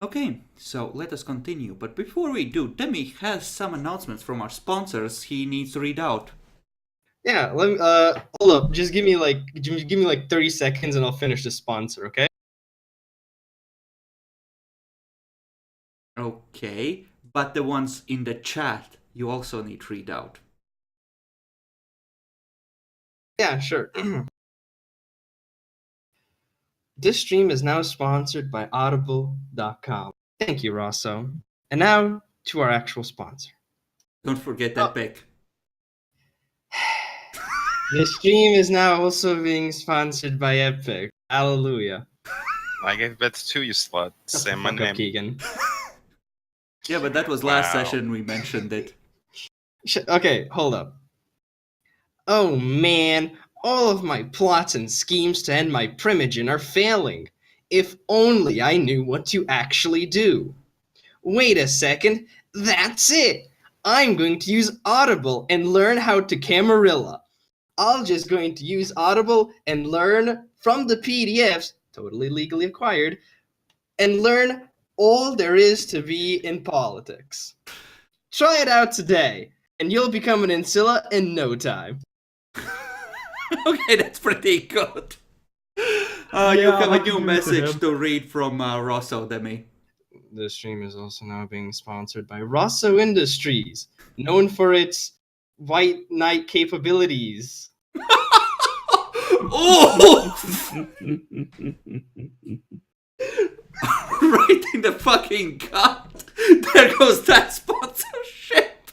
Okay, so let us continue. But before we do, Demi has some announcements from our sponsors he needs to read out. Yeah, let me hold up. Just give me like 30 seconds and I'll finish the sponsor, okay? Okay, but the ones in the chat you also need to read out. Yeah, sure. This stream is now sponsored by Audible.com. Thank you, Rosso. And now to our actual sponsor. Don't forget that pic. This stream is now also being sponsored by Epic. Hallelujah. I gave bets too, you slut. Shut Say the my fuck up, name. Keegan. Yeah, but that was last Wow. session we mentioned it. Okay, hold up. Oh man, all of my plots and schemes to end my primogen are failing. If only I knew what to actually do. Wait a second, that's it! I'm going to use Audible and learn how to Camarilla. I'm just going to use Audible and learn from the PDFs, totally legally acquired, and learn all there is to be in politics. Try it out today, and you'll become an Ancilla in no time. Okay, that's pretty good. You I'll have a have to new give it to message him. to read from Rosso, Demi. The stream is also now being sponsored by Rosso Industries, known for its white knight capabilities. Oh! Right in the fucking gut. There goes that sponsorship.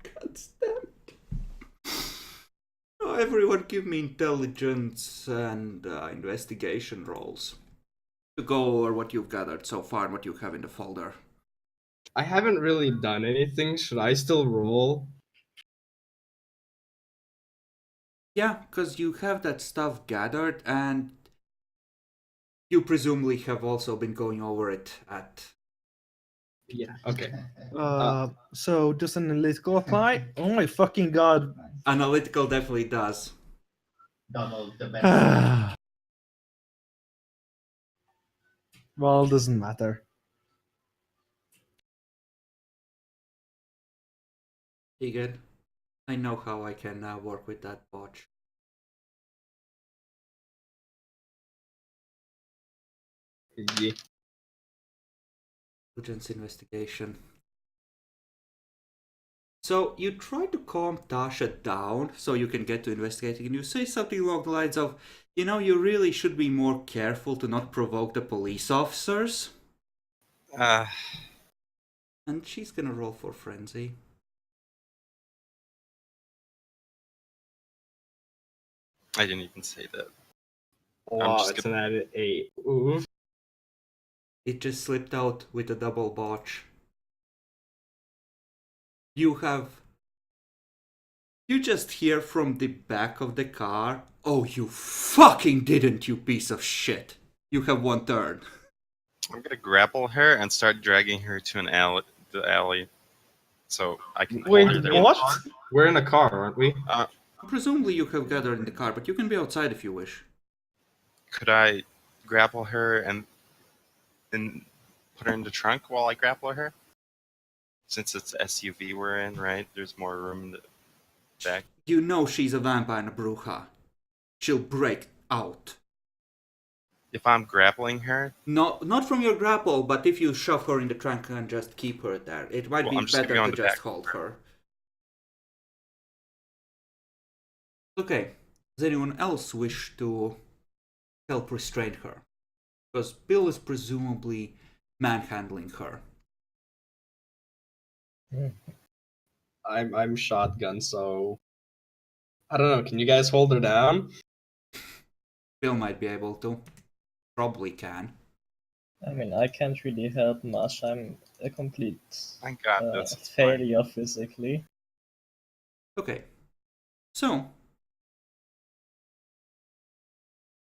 God damn it. Oh, everyone give me intelligence and investigation rolls to go over what you've gathered so far and what you have in the folder. I haven't really done anything. Should I still roll? Yeah, because you have that stuff gathered and you presumably have also been going over it at... Yeah, okay. So does an analytical apply? Oh my fucking god. Analytical definitely does. Donald the best. Well, it doesn't matter. Egan, I know how I can work with that botch. Yeah. Intelligence investigation. So you try to calm Tasha down so you can get to investigating, and you say something along the lines of, you know, you really should be more careful to not provoke the police officers. And she's gonna roll for frenzy. I didn't even say that. Wow, just it's an added 8. Oof. It just slipped out with a double botch. You just hear from the back of the car, oh, you fucking didn't, you piece of shit. You have one turn. I'm gonna grapple her and start dragging her to an alley, the alley, so I can Wait, hold her there. What? We're in a car, aren't we? Presumably you have gathered in the car, but you can be outside if you wish. Could I grapple her and put her in the trunk while I grapple her? Since it's SUV we're in, right? There's more room in the back. You know she's a vampire and a bruja. She'll break out. If I'm grappling her, Not from your grapple, but if you shove her in the trunk and just keep her there, it might Well, I'm be just gonna better be on to the just back. hold her. Okay, does anyone else wish to help restrain her? Because Bill is presumably manhandling her. I'm shotgun, so I don't know. Can you guys hold her down? Bill might be able to. Probably can. I mean, I can't really help much. I'm a complete Thank God, that's fine. failure physically. Okay, so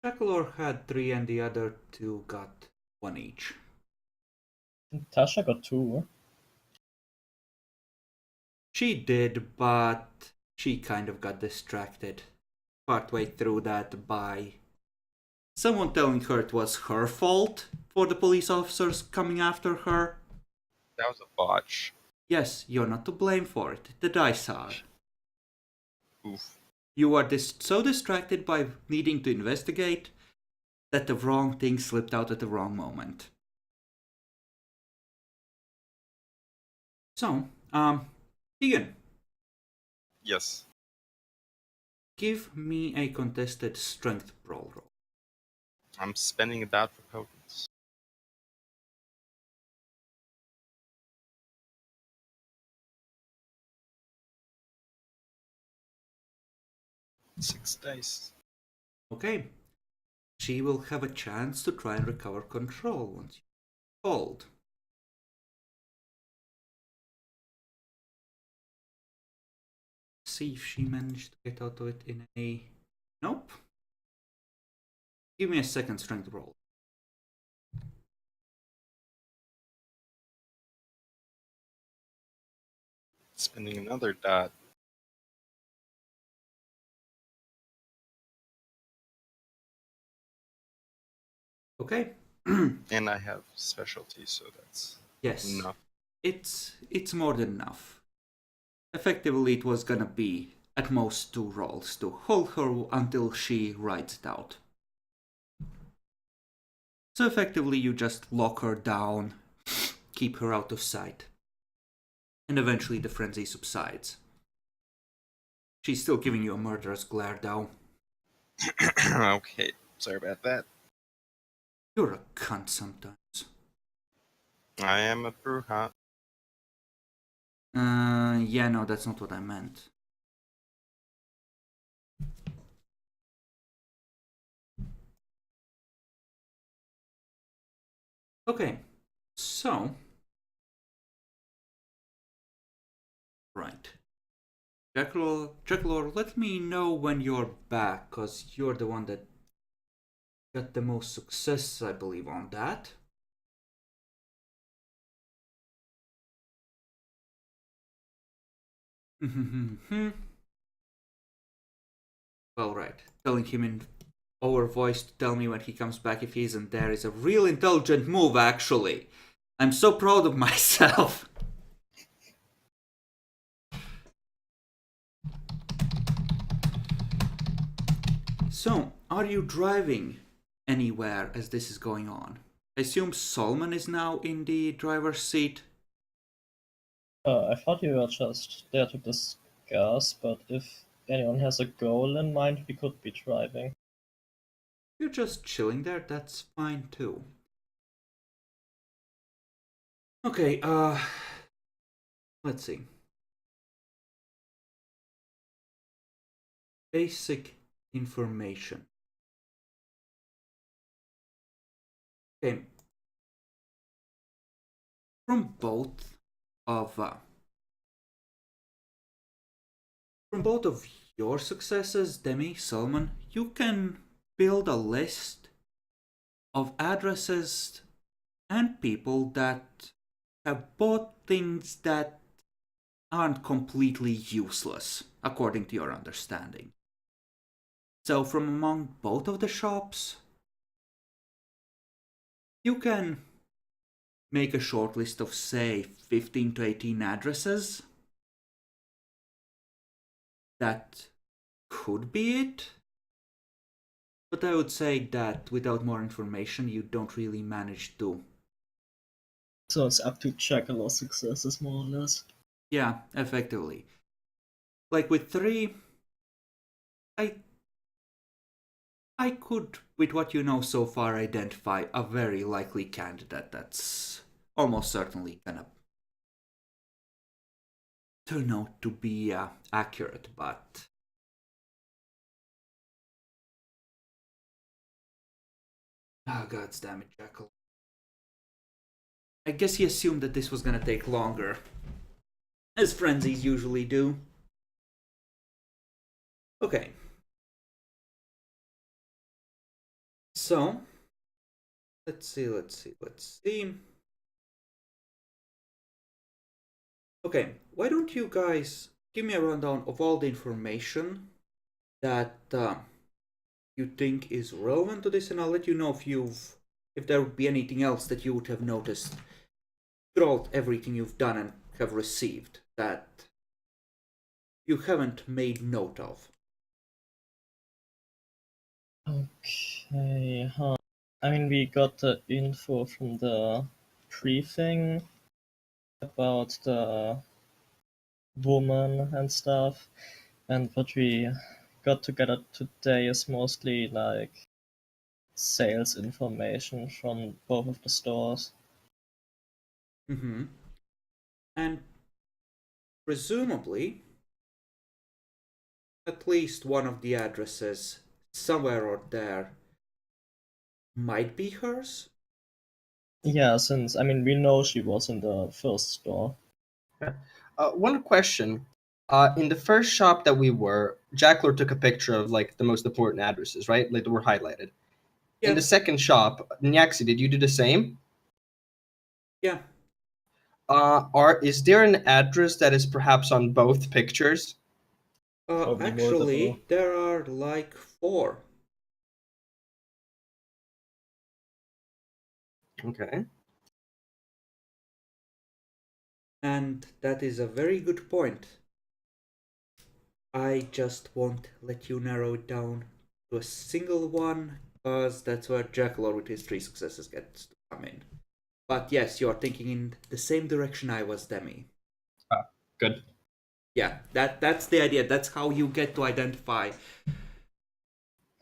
Shakalor had 3 and the other 2 got 1 each. Tasha got 2. She did, but she kind of got distracted. partway through that by someone telling her it was her fault for the police officers coming after her. That was a botch. Yes, you're not to blame for it. The dice are. Oof. You are so distracted by needing to investigate that the wrong thing slipped out at the wrong moment. So, Egan, Yes. give me a contested strength roll. I'm spending a dot for potence. Six dice. Okay. She will have a chance to try and recover control once you hold. See if she managed to get out of it in a... Nope. Give me a second strength roll. Spending another dot. Okay. And I have specialty, so that's Yes. enough. It's more than enough. Effectively, it was gonna be at most 2 rolls to hold her until she rides it out. So effectively, you just lock her down, keep her out of sight, and eventually the frenzy subsides. She's still giving you a murderous glare, though. Okay, sorry about that. You're a cunt sometimes. I am a Bruja. Yeah, no, that's not what I meant. Okay, so... Right. Jackalor, let me know when you're back, cause you're the one that got the most success, I believe, on that. Well, right. Telling him in our voice to tell me when he comes back if he isn't there is a real intelligent move, actually. I'm so proud of myself. So, are you driving anywhere as this is going on? I assume Solomon is now in the driver's seat. I thought you were just there to discuss, but if anyone has a goal in mind, we could be driving. You're just chilling there, that's fine too. Okay, let's see. Basic information. Okay. From both of your successes, Demi, Solomon, you can build a list of addresses and people that have bought things that aren't completely useless, according to your understanding. So from among both of the shops, you can make a short list of, say, 15 to 18 addresses. That could be it. But I would say that without more information, you don't really manage to. So it's up to check a lot of successes, more or less. Yeah, effectively. Like with 3, I could, with what you know so far, identify a very likely candidate that's almost certainly gonna turn out to be accurate, but... Ah, God damn it, Jackal. I guess he assumed that this was gonna take longer, as frenzies usually do. Okay. So, let's see. Okay, why don't you guys give me a rundown of all the information that you think is relevant to this, and I'll let you know if there would be anything else that you would have noticed throughout everything you've done and have received that you haven't made note of. Okay, I mean, we got the info from the briefing about the woman and stuff, and what we got together today is mostly like sales information from both of the stores. Mm-hmm. And presumably, at least one of the addresses somewhere out there might be hers. Yeah, since I mean we know she was in the first store. One question. In the first shop that we were, Jackler took a picture of like the most important addresses, right? Like that were highlighted. Yeah. In the second shop, Nyaxi, did you do the same? Yeah. Is there an address that is perhaps on both pictures? Probably Actually, multiple. there are like 4. Okay. And that is a very good point. I just won't let you narrow it down to a single one, because that's where Jackalor with his 3 successes gets to come in. But yes, you're thinking in the same direction I was, Demi. Good. Yeah, that's the idea. That's how you get to identify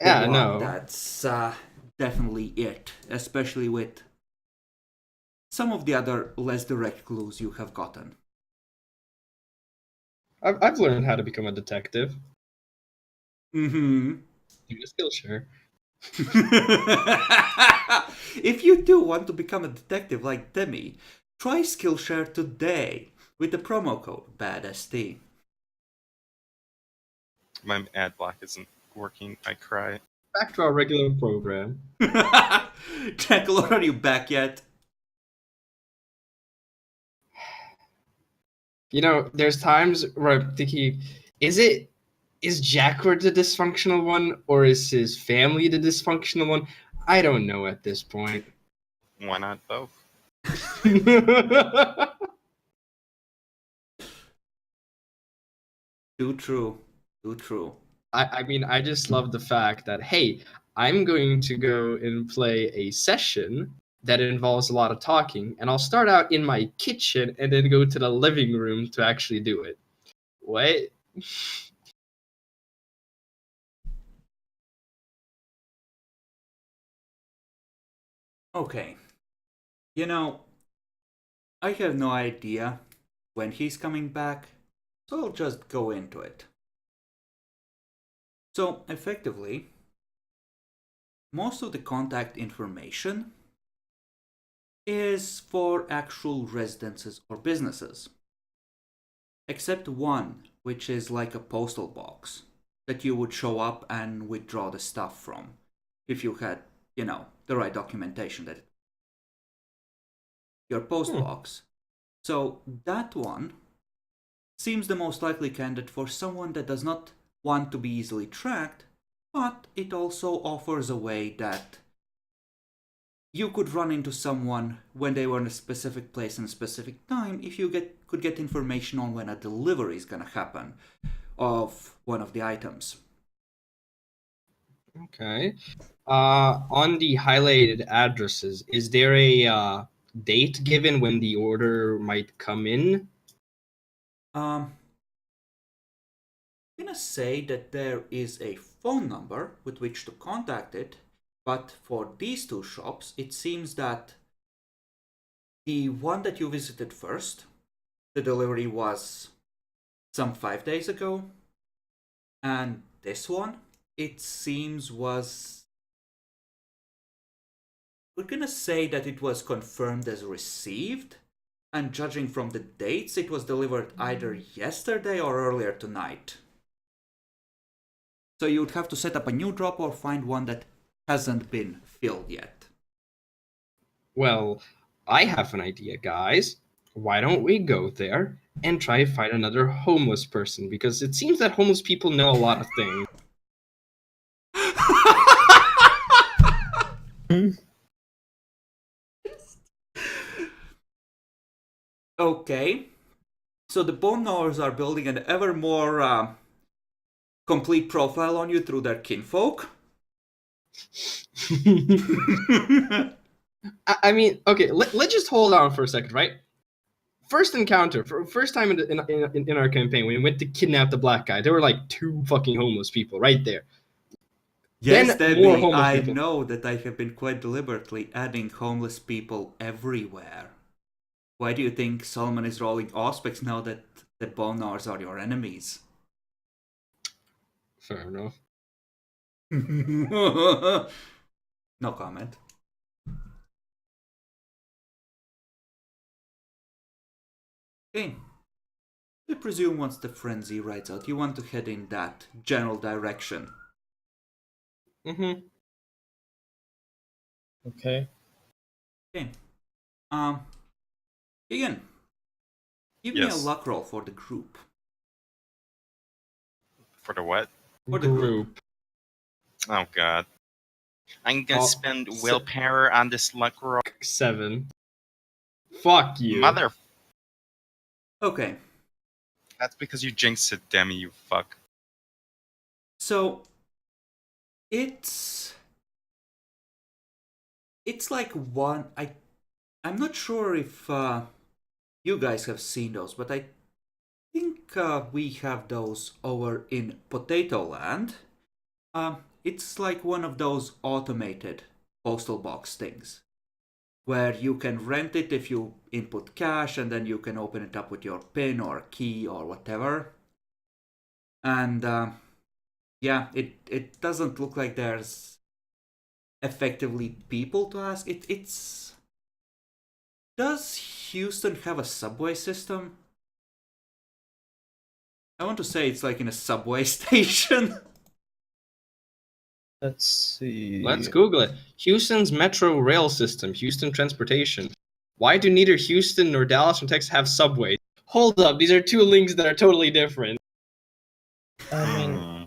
Yeah, the one. no. That's definitely it, especially with some of the other less direct clues you have gotten. I've learned how to become a detective. Mm-hmm. Do a skill share. If you do want to become a detective like Demi, try Skillshare today with the promo code BADST. My ad block isn't working. I cry. Back to our regular program. Jackal, are you back yet? You know, there's times where I'm thinking, is Jackler the dysfunctional one, or is his family the dysfunctional one? I don't know at this point. Why not both? Too true. Too true. I mean, I just love the fact that, hey, I'm going to go and play a session that involves a lot of talking, and I'll start out in my kitchen and then go to the living room to actually do it. What? Okay. You know, I have no idea when he's coming back, so I'll just go into it. So, effectively, most of the contact information is for actual residences or businesses. Except one, which is like a postal box that you would show up and withdraw the stuff from if you had, the right documentation that your post box. So that one seems the most likely candidate for someone that does not want to be easily tracked, but it also offers a way that you could run into someone when they were in a specific place and a specific time if you could get information on when a delivery is going to happen of one of the items. Okay. On the highlighted addresses, is there a date given when the order might come in? I'm going to say that there is a phone number with which to contact it, but for these 2 shops, it seems that the one that you visited first, the delivery was some 5 days ago, and this one, it seems was... We're gonna say that it was confirmed as received, and judging from the dates, it was delivered either yesterday or earlier tonight. So you would have to set up a new drop or find one that hasn't been filled yet. Well, I have an idea, guys. Why don't we go there and try to find another homeless person? Because it seems that homeless people know a lot of things. Okay. So the bone gnawers are building an ever more complete profile on you through their kinfolk. I mean, okay, let's just hold on for a second, right? First encounter, first time in our campaign, when we went to kidnap the black guy, there were like 2 fucking homeless people right there. Yes, Then more Debbie, homeless I people. know that I have been quite deliberately adding homeless people everywhere. Why do you think Solomon is rolling auspics now that the bone gnawers are your enemies? Fair enough. No comment. Okay. I presume once the frenzy rides out, you want to head in that general direction. Mm-hmm. Okay. Okay. Ian, give me a Yes. luck roll for the group. For the what? For the group. Oh god. I'm gonna Oh, spend willpower on this luck roll. 7. Fuck you. Mother. Okay. That's because you jinxed it, Demi, you fuck. So it's like one I'm not sure if you guys have seen those, but I think we have those over in Potato Land. It's like one of those automated postal box things where you can rent it if you input cash, and then you can open it up with your PIN or key or whatever. And yeah, it doesn't look like there's effectively people to ask. It's does Houston have a subway system? I want to say it's like in a subway station. Let's see. Let's Google it. Houston's Metro Rail System, Houston Transportation. Why do neither Houston nor Dallas from Texas have subways? Hold up, these are 2 links that are totally different. I mean, Hmm.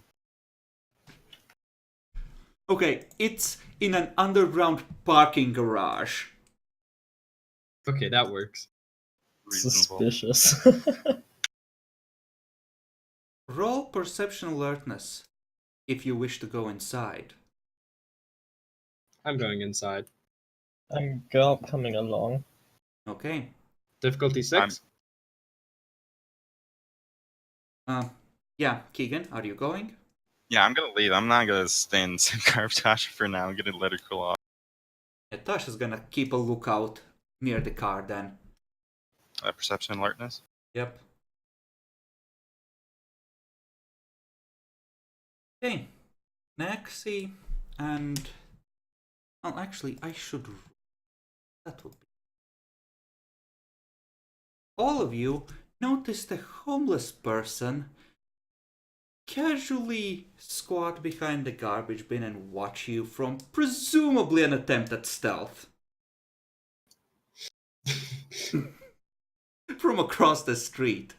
Okay, it's in an underground parking garage. Okay, that works. Reasonable. suspicious. Roll perception alertness if you wish to go inside. I'm going inside. I'm coming along. Okay. Difficulty 6? Yeah, Keegan, are you going? Yeah, I'm gonna leave. I'm not gonna stay in the same car with Tasha for now. I'm gonna let her cool off. Yeah, Tasha's gonna keep a lookout near the car then. Perception alertness. Yep. Okay. Naxi and... Well, actually, I should... That would be... All of you noticed a homeless person casually squat behind the garbage bin and watch you from presumably an attempt at stealth. From across the street.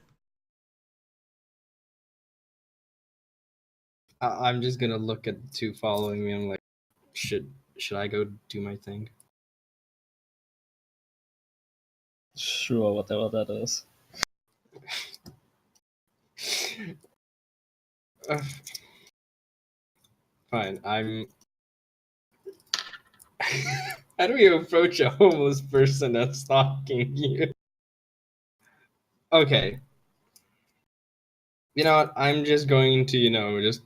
I'm just gonna look at the 2 following me. I'm like, should I go do my thing? Sure, whatever that is. Uh, Fine, I'm... How do we approach a homeless person that's stalking you? Okay. You know what? I'm just going to, just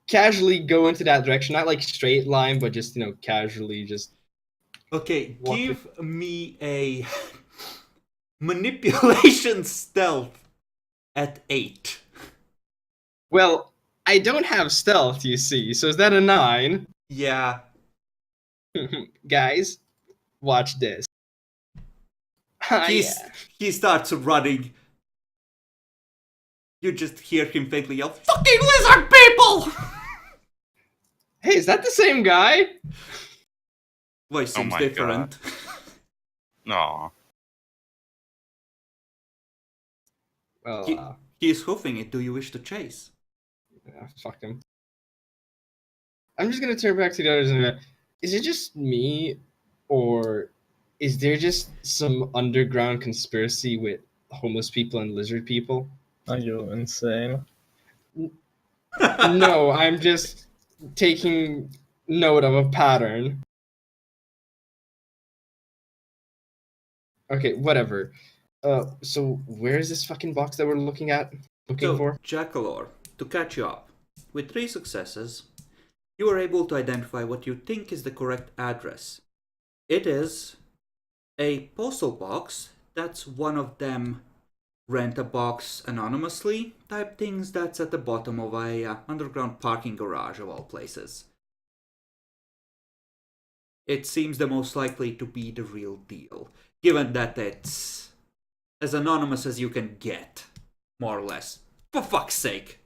casually go into that direction. Not like straight line, but just, casually just... Okay, Walk give me a manipulation stealth at 8. Well, I don't have stealth, you see, so is that a 9? Yeah. Guys, watch this. Yeah. He starts running. You just hear him faintly yell, "Fucking lizard people!" Hey, is that the same guy? Voice Oh seems my different. No. Well, He is hoofing it. Do you wish to chase? yeah, fuck him. I'm just gonna turn back to the others and be, is it just me, or is there just some underground conspiracy with homeless people and lizard people? Are you insane? No, I'm just taking note of a pattern. Okay, whatever. So where's this fucking box that we're looking So, for? Jackalor, to catch you up, with 3 successes, you are able to identify what you think is the correct address. It is a postal box. That's one of them rent a box anonymously type things that's at the bottom of a underground parking garage of all places. It seems the most likely to be the real deal, given that it's as anonymous as you can get, more or less. For fuck's sake.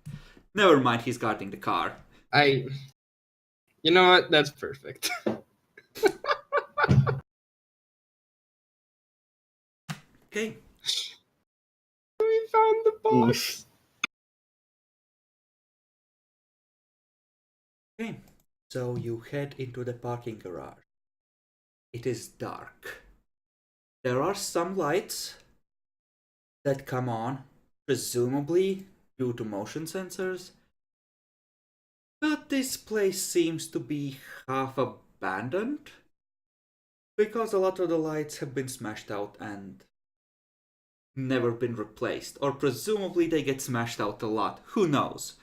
Never mind, he's guarding the car. You know what? That's perfect. Okay. We found the box. Okay. So you head into the parking garage. It is dark. There are some lights that come on, presumably due to motion sensors. But this place seems to be half abandoned, because a lot of the lights have been smashed out and never been replaced. Or presumably they get smashed out a lot, who knows.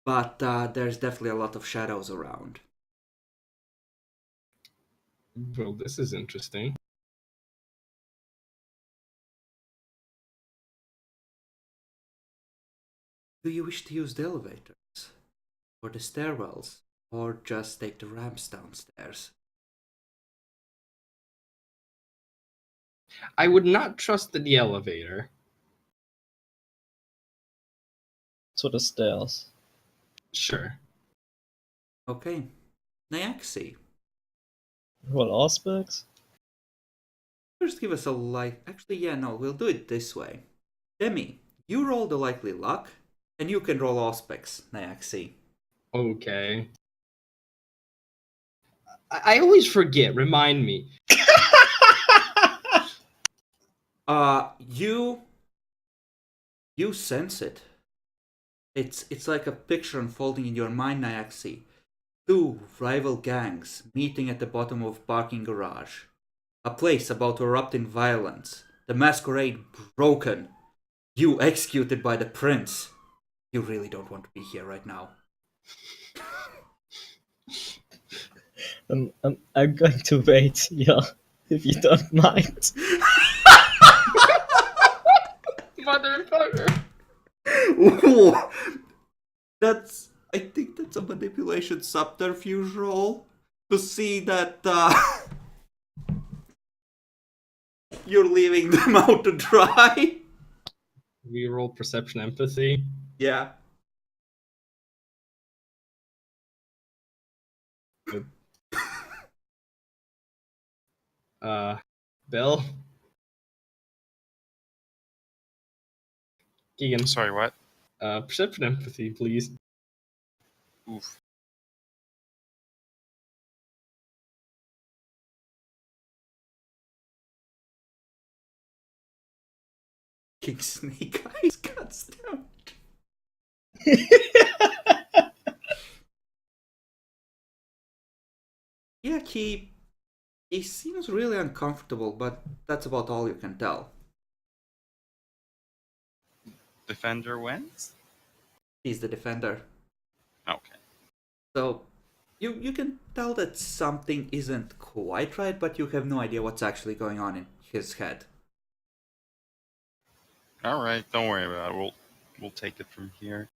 But there's definitely a lot of shadows around. Well, this is interesting. Do you wish to use the elevators? Or the stairwells? Or just take the ramps downstairs? I would not trust the elevator. To the stairs. Sure. Okay. Nyaxi, Roll Auspex? first give us a light. Actually, yeah, no, we'll do it this way. Demi, you roll the likely luck, and you can roll Auspex, Nyaxi. Okay. I always forget. Remind me. You sense it. It's like a picture unfolding in your mind, Nyaxi. 2 rival gangs meeting at the bottom of a parking garage. A place about to erupt in violence. The Masquerade broken. You executed by the prince. You really don't want to be here right now. I'm going to wait here, if you don't mind. Motherfucker. Ooh, I think that's a manipulation subterfuge roll to see that you're leaving them out to dry. We roll perception empathy. Yeah. Bill? Keegan. Sorry, what? Perception empathy, please. Oof. King Snake Eyes cuts down. Yeah, he seems really uncomfortable, but that's about all you can tell. Defender wins? He's the defender. Okay. So you can tell that something isn't quite right, but you have no idea what's actually going on in his head. Alright, don't worry about it. We'll take it from here.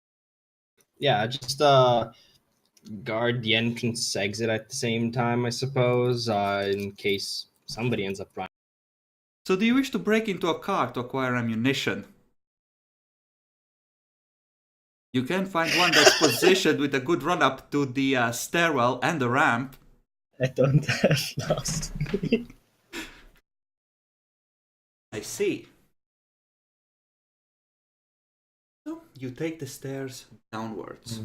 Yeah, just guard the entrance exit at the same time, I suppose, in case somebody ends up running. So do you wish to break into a car to acquire ammunition? You can find one that's positioned with a good run up to the stairwell and the ramp. I don't have last week. I see. So you take the stairs downwards.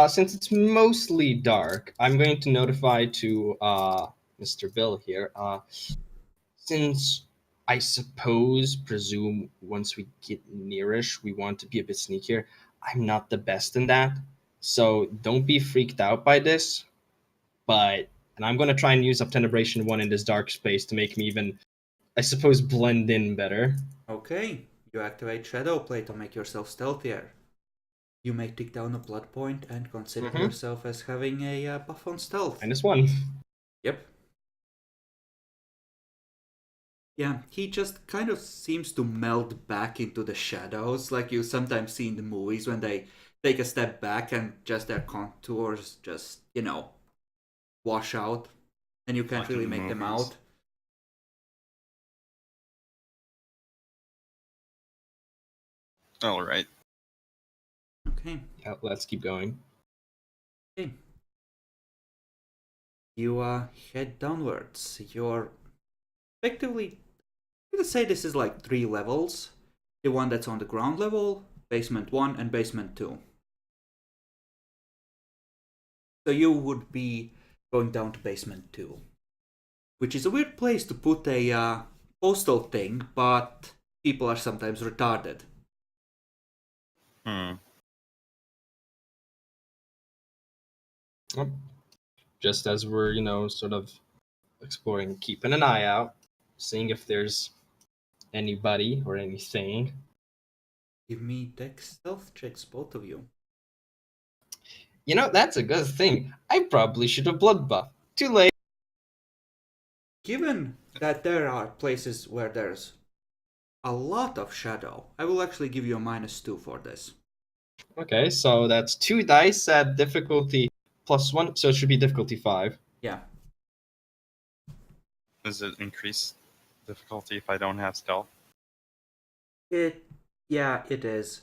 Since it's mostly dark, I'm going to notify to Mr. Bill here. Since I presume once we get nearish, we want to be a bit sneakier. I'm not the best in that, so don't be freaked out by this. And I'm going to try and use up Tenebration 1 in this dark space to make me even, I suppose, blend in better. Okay, you activate Shadowplay to make yourself stealthier. You may tick down a blood point and consider yourself as having a buff on stealth. -1. Yep. Yeah, he just kind of seems to melt back into the shadows, like you sometimes see in the movies when they take a step back and just their contours just, wash out, and you can't Like in really the make them movies. out. All right. Okay. Yeah, let's keep going. Okay. You head downwards. You're effectively, I'm gonna say this is like 3 levels. The one that's on the ground level, basement 1, and basement 2. So you would be going down to basement 2. Which is a weird place to put a postal thing, but people are sometimes retarded. Yep. Just as we're, sort of exploring, keeping an eye out, seeing if there's anybody or anything. Give me dex stealth checks, both of you. That's a good thing. I probably should have blood buff. Too late. Given that there are places where there's a lot of shadow, I will actually give you a -2 for this. Okay, so that's 2 dice at difficulty +1, so it should be difficulty 5. Yeah. Does it increase difficulty if I don't have stealth? Yeah, it is.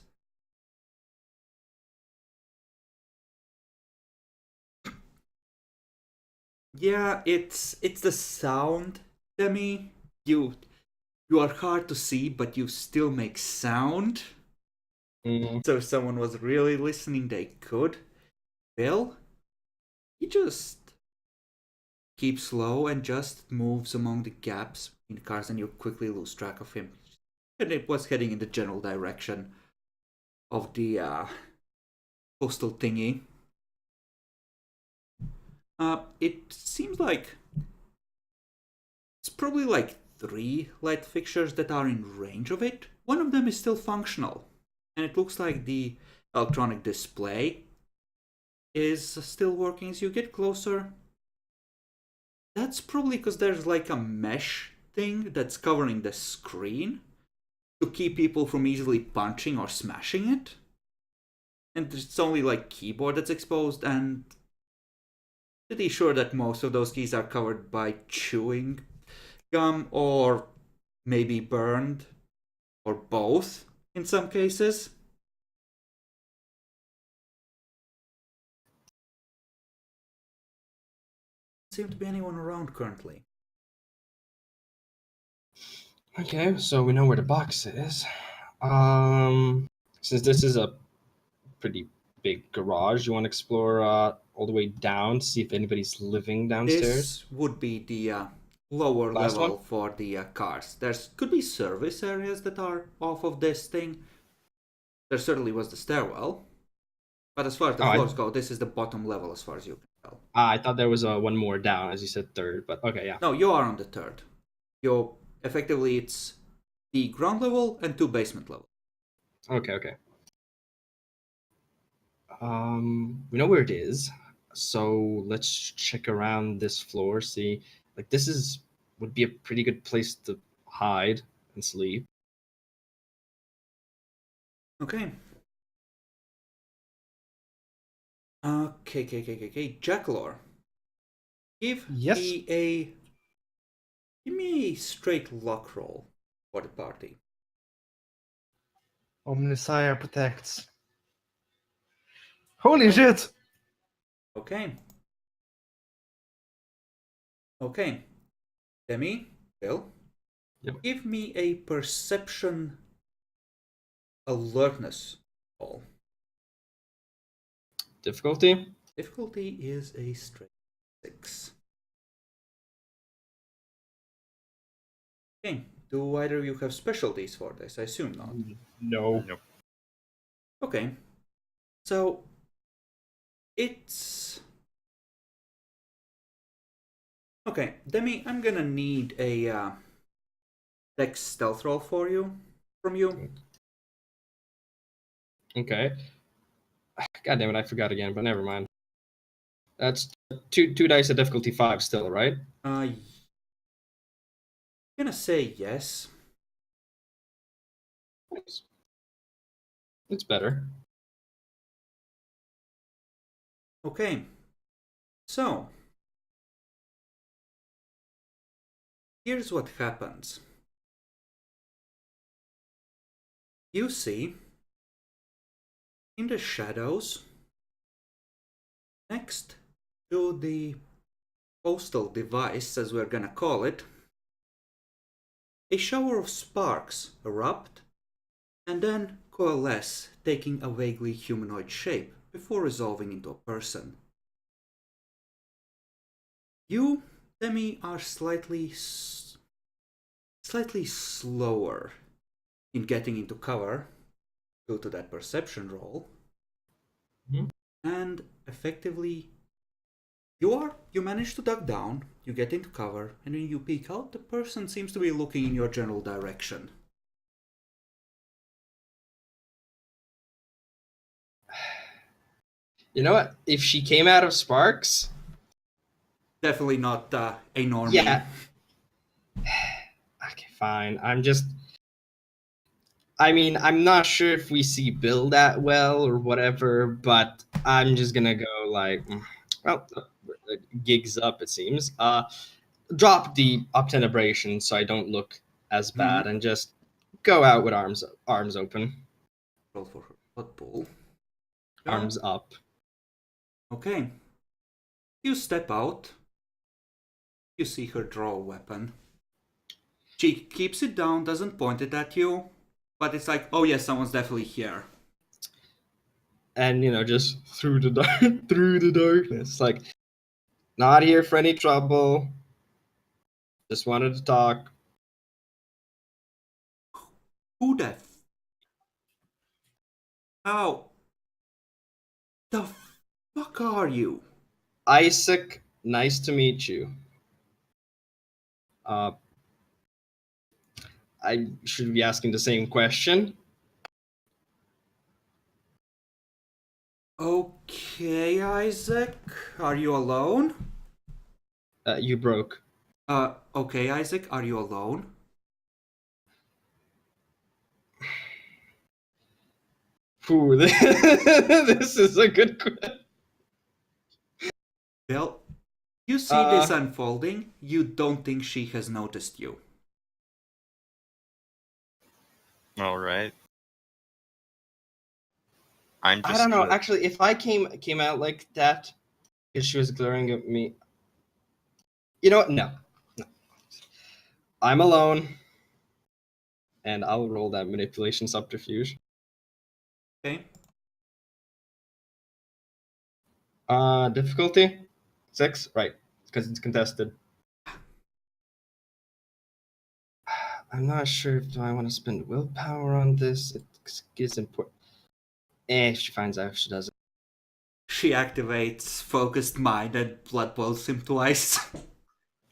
Yeah, it's the sound, Demi. You are hard to see, but you still make sound. So if someone was really listening, they could. Bill, he just keeps low and just moves among the gaps in the cars, and you quickly lose track of him. And it was heading in the general direction of the postal thingy. It seems like it's probably like 3 light fixtures that are in range of it. One of them is still functional, and it looks like the electronic display is still working as you get closer. That's probably because there's like a mesh thing that's covering the screen to keep people from easily punching or smashing it. And it's only like keyboard that's exposed, and pretty sure that most of those keys are covered by chewing gum or maybe burned or both in some cases. Doesn't seem to be anyone around currently. Okay, so we know where the box is. Since this is a pretty big garage, you want to explore all the way down, see if anybody's living downstairs? This would be the lower Last level one? for the cars. There's could be service areas that are off of this thing. There certainly was the stairwell. But as far as the floors go, this is the bottom level as far as you can tell. I thought there was one more down, as you said third, but okay, yeah. No, you are on the third. Effectively, it's the ground level and 2 basement levels. Okay. We know where it is, so let's check around this floor. See, like would be a pretty good place to hide and sleep. Okay. Okay. Jackalor. Give Yes. me a straight luck roll for the party. Omnisire protects. Holy shit! Okay. Demi, Bill, Yep. give me a perception alertness roll. Difficulty? Difficulty is a straight 6. Okay, do either of you have specialties for this? I assume not. No. Nope. Okay, so it's... Okay, Demi, I'm gonna need a Dex stealth roll from you. Okay. God damn it, I forgot again, but never mind. That's two dice at difficulty 5 still, right? I'm gonna say yes. Nice. It's better. Okay, so here's what happens. You see, in the shadows, next to the postal device, as we're gonna call it, a shower of sparks erupt and then coalesce, taking a vaguely humanoid shape before resolving into a person. You, Demi, are slightly slower in getting into cover due to that perception roll, and effectively you manage to duck down, you get into cover, and when you peek out, the person seems to be looking in your general direction. You know what? If she came out of sparks, Definitely not a normie. yeah. Okay, fine. I mean, I'm not sure if we see Bill that well or whatever, but I'm just gonna go like, well, gigs up it seems. Drop the obtenebration so I don't look as bad, and just go out with arms open, Roll for her blood pool. arms up. Okay. You step out. You see her draw a weapon. She keeps it down, doesn't point it at you, but it's like, oh yes, someone's definitely here. And just through the through the darkness, like, not here for any trouble. Just wanted to talk. Who the How the fuck are you? Isaac, nice to meet you. I should be asking the same question. Okay, Isaac. Are you alone? You broke. Okay, Isaac, are you alone? Ooh, this is a good question. Well, you see this unfolding, you don't think she has noticed you. All right. I'm just I don't know. gonna- Actually, if I came out like that, because she was glaring at me. You know what? No. I'm alone, and I'll roll that manipulation subterfuge. Okay? Difficulty 6, right? Because it's contested. I'm not sure if I want to spend willpower on this. It is important. She finds out if she doesn't. She activates focused mind and blood boils him twice.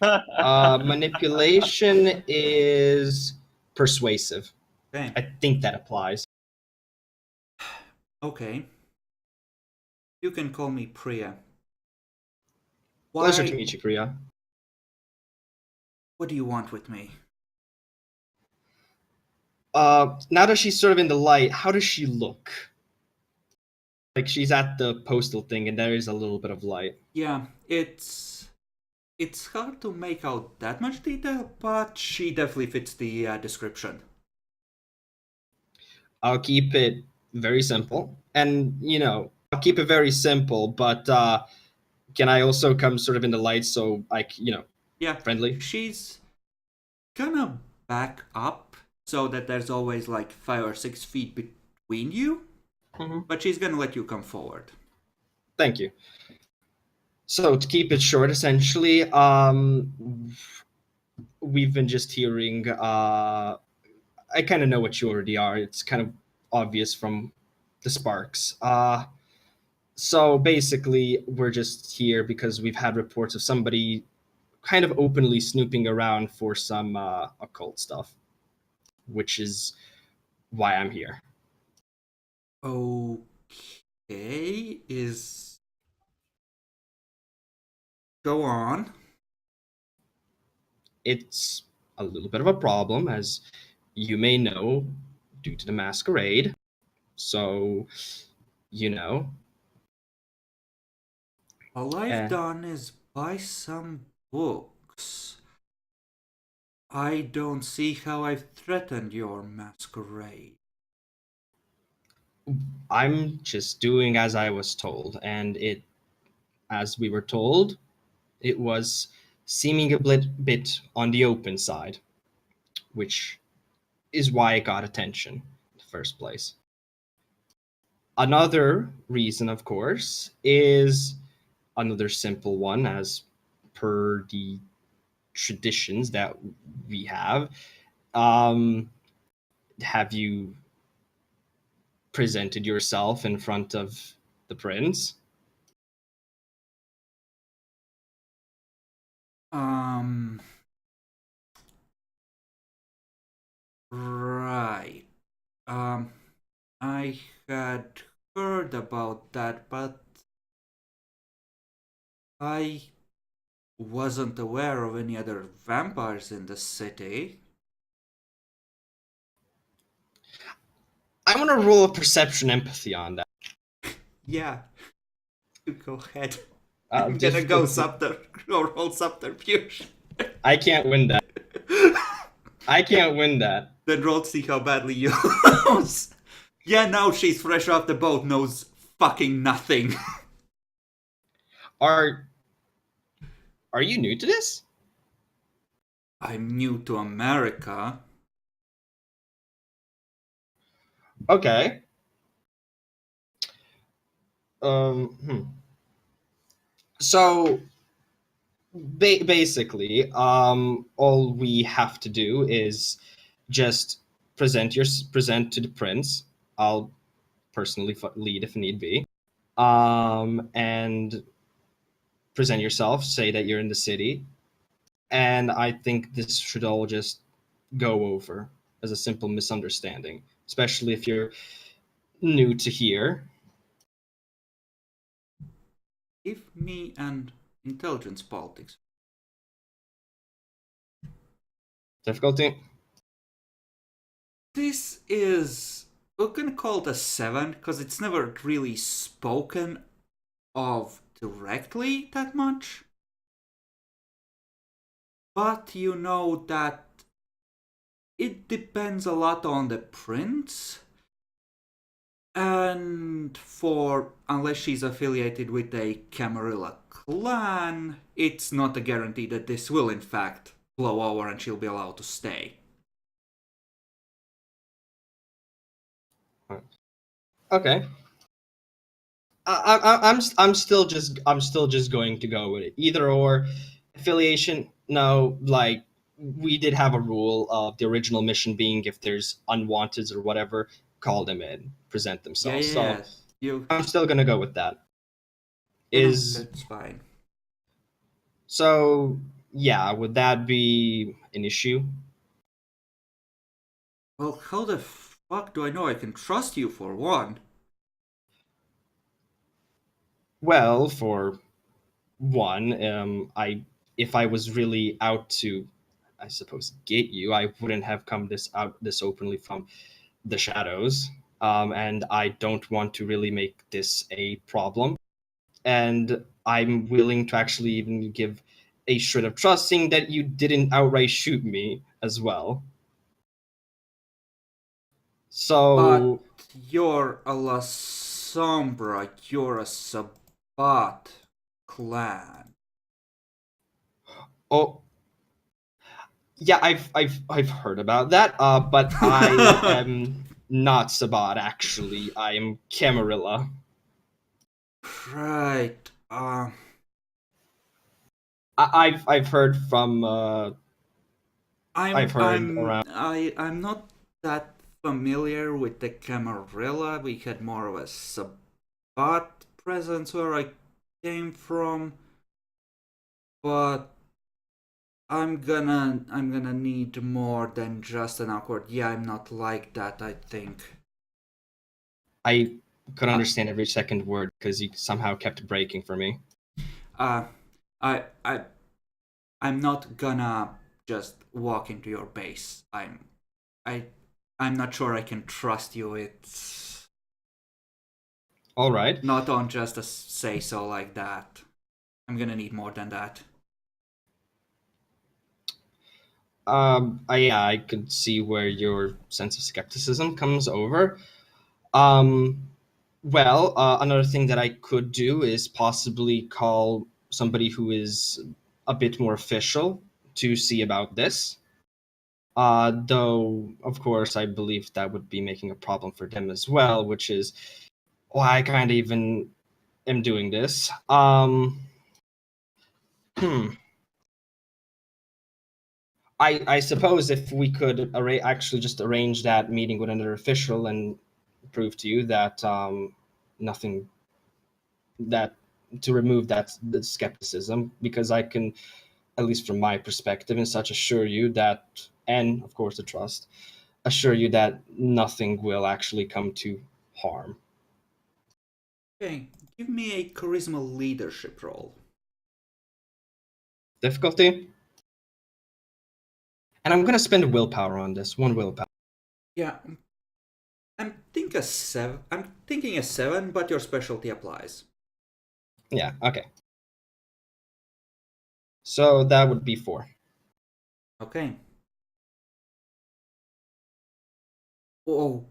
Manipulation is persuasive. Okay. I think that applies. Okay. You can call me Priya. Pleasure to meet you, Priya. What do you want with me? Now that she's sort of in the light, how does she look? Like, she's at the postal thing, and there is a little bit of light. Yeah, it's hard to make out that much detail, but she definitely fits the description. I'll keep it very simple, and I'll keep it very simple. But can I also come sort of in the light, so Yeah, friendly? she's gonna back up so that there's always like 5 or 6 feet between you, Mm-hmm. but she's gonna let you come forward. Thank you. So to keep it short, essentially, we've been just hearing. I kind of know what you already are. It's kind of obvious from the sparks. So basically, we're just here because we've had reports of somebody kind of openly snooping around for some occult stuff, which is why I'm here. Okay, is. Go on. It's a little bit of a problem, as you may know, due to the Masquerade. So, you know. All I've eh, done is buy some books. I don't see how I've threatened your masquerade. I'm just doing as I was told, and as we were told, it was seeming a bit on the open side, which is why it got attention in the first place. Another reason, of course, is another simple one, as per the traditions that we have. Have you presented yourself in front of the prince? Right. I had heard about that, but I wasn't aware of any other vampires in the city. I want to roll a perception empathy on that. Yeah. Go ahead. I'm gonna roll subterfuge. I can't win that. I can't win that. Then roll to see how badly you lose. Yeah, now she's fresh off the boat, knows fucking nothing. Are you new to this? I'm new to America. Okay. So basically, all we have to do is just present to the prince. I'll personally lead if need be. And present yourself. Say that you're in the city, and I think this should all just go over as a simple misunderstanding, especially if you're new to here. Give me an intelligence politics. Difficulty? This is, we're gonna call it a 7 because it's never really spoken of directly that much. But you know that it depends a lot on the prince. And unless she's affiliated with a Camarilla clan, it's not a guarantee that this will in fact blow over and she'll be allowed to stay. Okay. I'm still just going to go with it. Either or. Affiliation, no. Like, we did have a rule of the original mission being, if there's unwanteds or whatever, call them in, present themselves. Yeah, so I'm still gonna go with that. That's fine. So yeah, would that be an issue? Well, how the fuck do I know I can trust you for one? Well, for one, if I was really out to, I suppose, get you, I wouldn't have come this openly from the shadows. And I don't want to really make this a problem. And I'm willing to actually even give a shred of trusting that you didn't outright shoot me as well. So, But you're a La Sombra, you're a Sabbat clan. oh, yeah, I've heard about that. But I am not Sabbat. Actually, I am Camarilla. right. I've heard from I've heard I'm around. I'm not that familiar with the Camarilla. We had more of a Sabbat presence where I came from, but I'm gonna need more than just an awkward. Yeah, I'm not like that. I think. I could Uh, understand every second word because you somehow kept breaking for me. uh, I I I'm not gonna just walk into your base. I I'm not sure I can trust you. It's All right. not on just a say so like that. I'm gonna need more than that. Yeah, I could see where your sense of skepticism comes over. Um, well, another thing that I could do is possibly call somebody who is a bit more official to see about this. Though, of course, I believe that would be making a problem for them as well, which is why I kind of even am doing this. Hmm. I suppose if we could actually just arrange that meeting with another official and prove to you that nothing that to remove that the skepticism, because I can, at least from my perspective, and such assure you that, and of course the trust, assure you that nothing will actually come to harm. Okay, give me a charisma leadership roll. Difficulty, and I'm gonna spend willpower on this. One willpower. Yeah, I'm thinking a seven, but your specialty applies. Yeah. Okay. So that would be 4. Okay. Oh.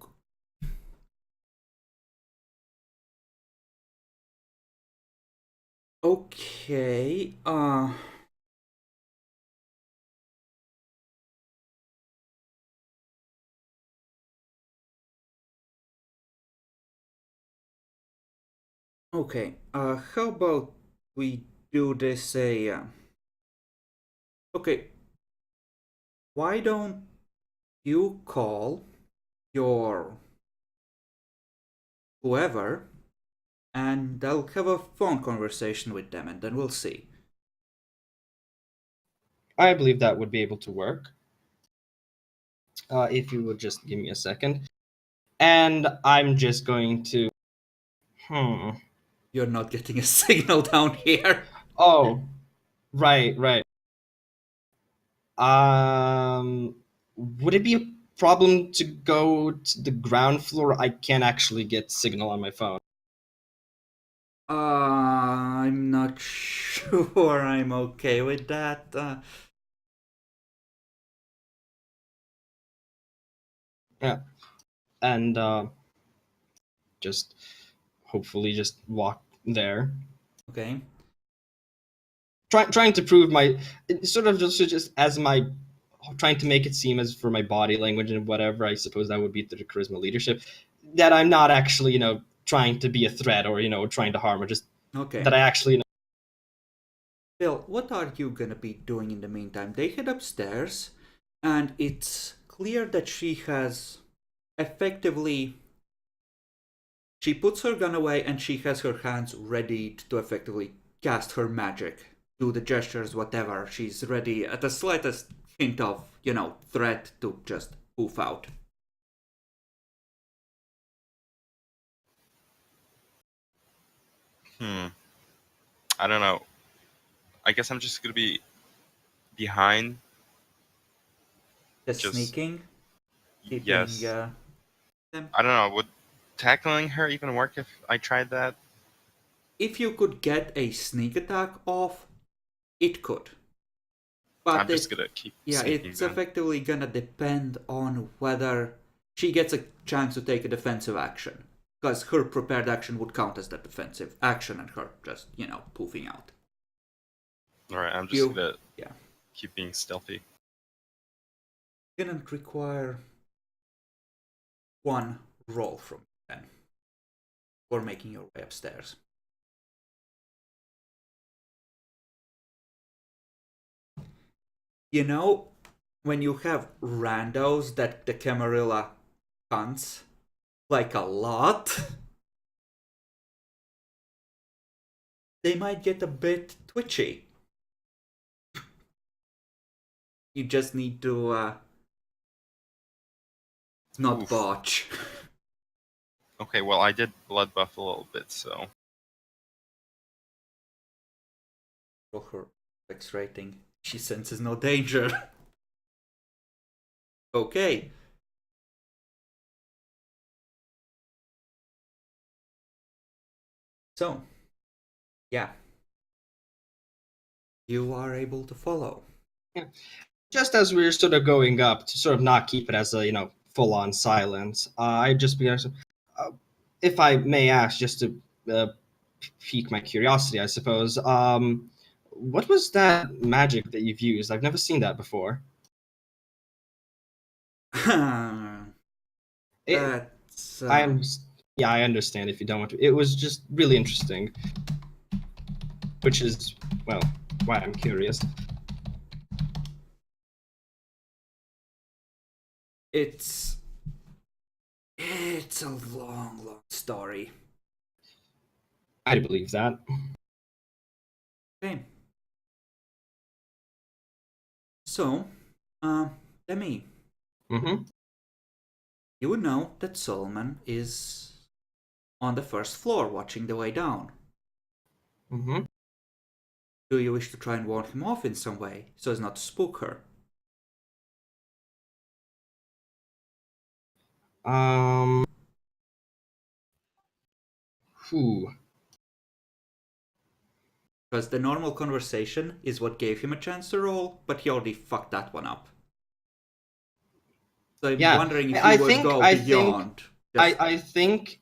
Okay. Okay. How about we do this okay. Why don't you call your whoever and I'll have a phone conversation with them and then we'll see. I believe that would be able to work. If you would just give me a second. And I'm just going to. Hmm. You're not getting a signal down here. Oh, right, right. Would it be a problem to go to the ground floor? I can't actually get signal on my phone. I'm not sure I'm okay with that. Yeah, and just hopefully just walk there. Okay. Trying to prove my sort of just as my trying to make it seem as for my body language and whatever. I suppose that would be through the charisma leadership that I'm not actually trying to be a threat or trying to harm or just Okay. that I actually Bill, what are you gonna be doing in the meantime? They head upstairs, and it's clear that she has effectively. She puts her gun away and she has her hands ready to effectively cast her magic, do the gestures, whatever. She's ready at the slightest hint of, threat to just poof out. Hmm. I don't know. I guess I'm just gonna be behind. Just Just sneaking, keeping yes. them. I don't know. Would tackling her even work if I tried that? If you could get a sneak attack off, it could. But I'm just gonna keep sneaking it's then. effectively gonna depend on whether she gets a chance to take a defensive action. Because her prepared action would count as that defensive action and her just, poofing out. All right. I'm just You, gonna yeah. keep being stealthy. Gonna require one roll from you then for making your way upstairs. You know, when you have randos that the Camarilla cunts like a lot, they might get a bit twitchy. You just need to not Oof. botch. Okay, well, I did blood buff a little bit, so. Roll her X rating. She senses no danger. Okay. So, yeah. You are able to follow. Just as we're sort of going up to sort of not keep it as a full on silence, I just began to, if I may ask, just to pique my curiosity, I suppose. What was that magic that you've used? I've never seen that before. It, That's. yeah, I understand if you don't want to. It was just really interesting, which is, well, why I'm curious. It's a long story. I believe that. Okay. So, Demi, Mm-hmm. you know that Solomon is on the first floor watching the way down. Mm-hmm. Do you wish to try and warn him off in some way so as not to spook her? Whew. Because the normal conversation is what gave him a chance to roll, but he already fucked that one up. So I'm Yeah, wondering if I you would think- go I think- beyond. I think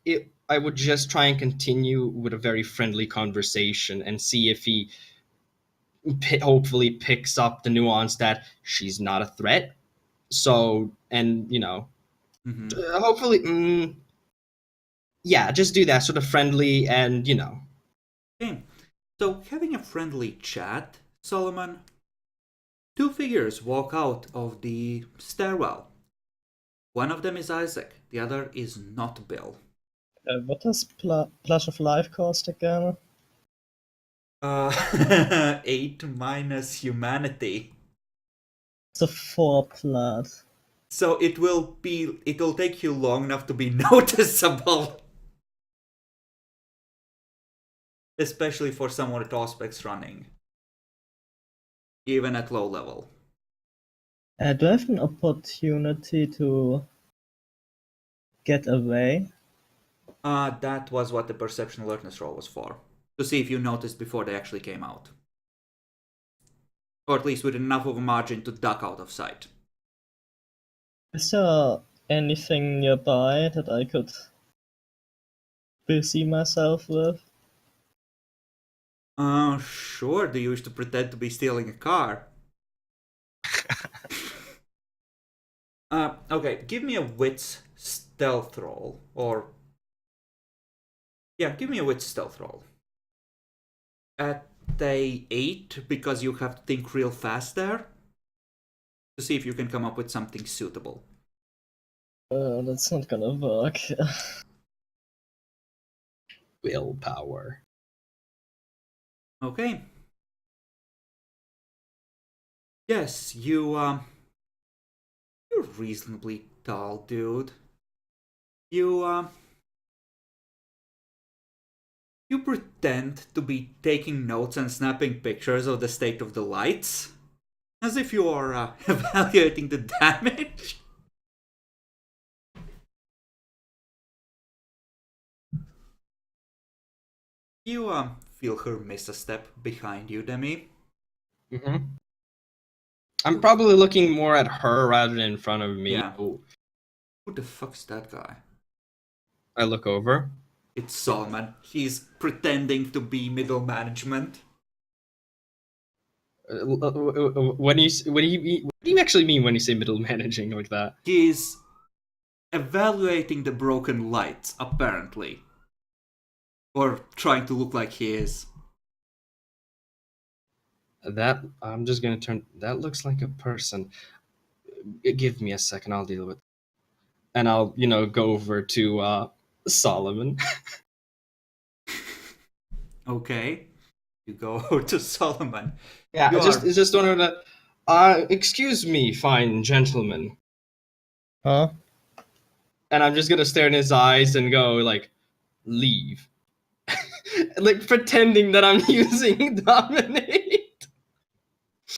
I would just try and continue with a very friendly conversation and see if he hopefully picks up the nuance that she's not a threat. So, and Mhm. hopefully, yeah, just do that sort of friendly and Okay. So having a friendly chat, Solomon, two figures walk out of the stairwell. One of them is Isaac, the other is not Bill. What does Plush of Life cost again? 8 minus humanity. It's a 4 plat. So it'll take you long enough to be noticeable. Especially for someone with Auspex running. Even at low level. Do I have an opportunity to get away? That was what the perception alertness roll was for. To see if you noticed before they actually came out. Or at least with enough of a margin to duck out of sight. Is there anything nearby that I could busy myself with? Sure. Do you wish to pretend to be stealing a car? Okay, give me a wits stealth roll. Or... yeah, give me a wits stealth roll. At a 8, because you have to think real fast there. To see if you can come up with something suitable. That's not gonna work. willpower. Okay. Yes, you're reasonably tall, dude. You pretend to be taking notes and snapping pictures of the state of the lights, as if you are evaluating the damage. You feel her miss a step behind you, Demi. Mm-hmm. I'm probably looking more at her rather than in front of me. Yeah. Ooh. Who the fuck's that guy? I look over. It's Solomon. He's pretending to be middle management. What do you actually mean when you say middle managing like that? He's evaluating the broken lights, apparently. Or trying to look like he is. That I'm just gonna turn. That looks like a person. Give me a second. I'll deal with. And I'll go over to Solomon. Okay. You go to Solomon. Yeah, You it's just one of the. Excuse me, fine gentleman. Huh? And I'm just gonna stare in his eyes and go like, leave. Like pretending that I'm using dominate.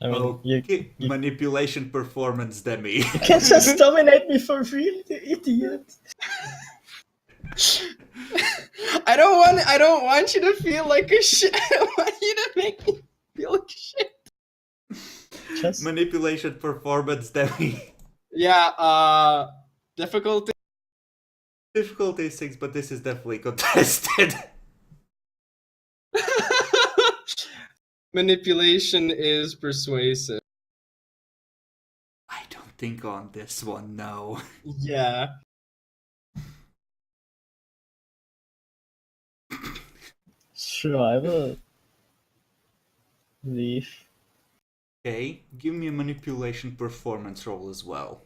I mean, Okay. you Manipulation performance demi. can't just dominate me for real, you idiot. I don't want you to feel like a shit. I don't want you to make me feel like shit. Just Manipulation performance demi. Yeah, difficulty. Difficulty 6, but this is definitely contested. Manipulation is persuasive. I don't think on this one, no. Yeah. sure, I will leave. Okay, give me a manipulation performance roll as well.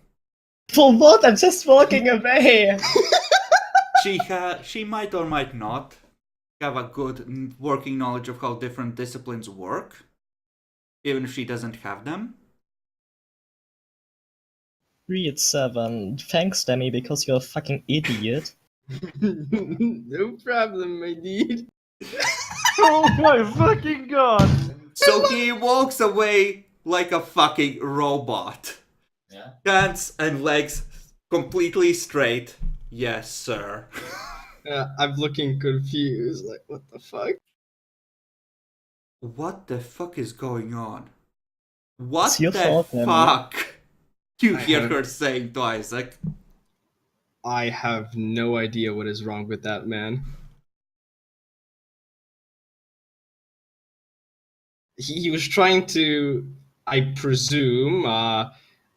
For what? I'm just walking away. She might or might not have a good working knowledge of how different disciplines work, even if she doesn't have them. 3 at 7. Thanks, Demi, because you're a fucking idiot. No problem, my dude. Oh my fucking god! So he walks away like a fucking robot. Yeah. Hands and legs completely straight. Yes, sir. I'm looking confused. Like, what the fuck? What the fuck is going on? What It's your the fault, Demi. fuck? You I hear have- her saying to Isaac. I have no idea what is wrong with that man. He was trying to, I presume,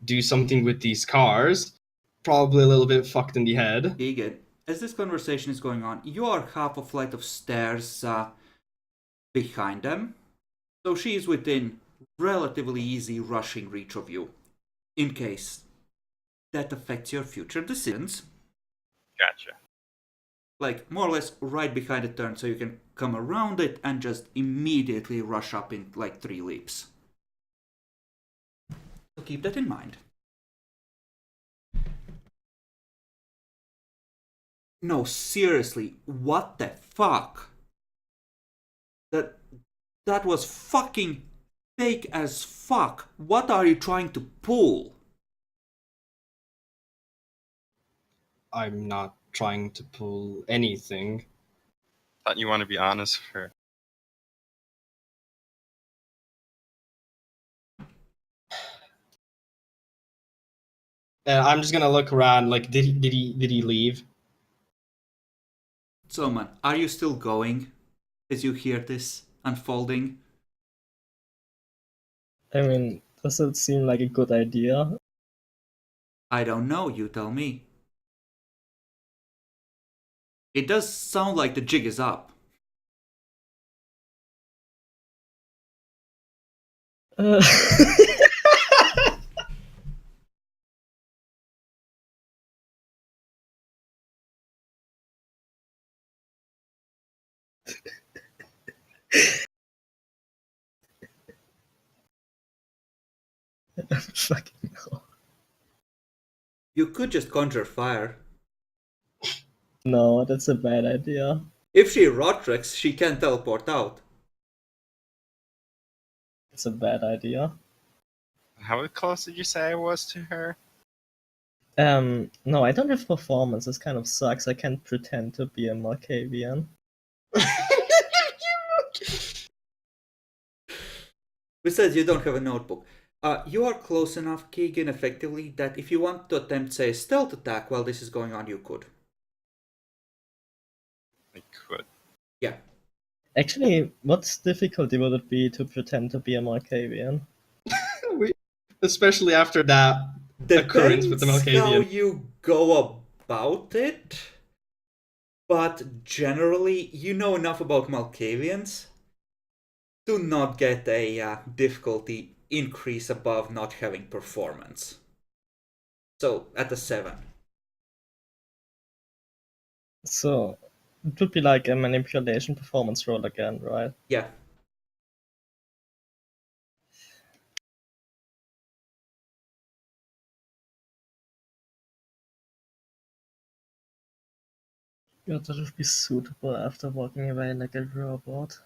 do something with these cars. Probably a little bit fucked in the head. Egan, as this conversation is going on, you are half a flight of stairs behind them. So she is within relatively easy rushing reach of you. In case that affects your future decisions. Gotcha. Like, more or less right behind the turn so you can come around it and just immediately rush up in like 3 leaps. So keep that in mind. No, seriously, what the fuck? That was fucking fake as fuck. What are you trying to pull? I'm not trying to pull anything. Thought you want to be honest with her. I'm just gonna look around. Like, did he leave? So man, are you still going as you hear this unfolding? I mean, does it seem like a good idea? I don't know, you tell me. It does sound like the jig is up. Uh, fucking hell. You could just conjure fire. No, that's a bad idea. If she rot tricks, she can teleport out. It's a bad idea. How close did you say I was to her? No, I don't have performance. This kind of sucks. I can't pretend to be a Malkavian. Besides, you don't have a notebook. You are close enough, Keegan, effectively, that if you want to attempt, say, a stealth attack while this is going on, you could. I could. Yeah. Actually, what difficulty would it be to pretend to be a Malkavian? Especially after that occurrence with the Depends how Malkavian. you go about it, but generally, you know enough about Malkavians do not get a difficulty increase above not having performance. So at a 7. So it would be like a manipulation performance roll again, right? Yeah. God, that would be suitable after walking away like a robot.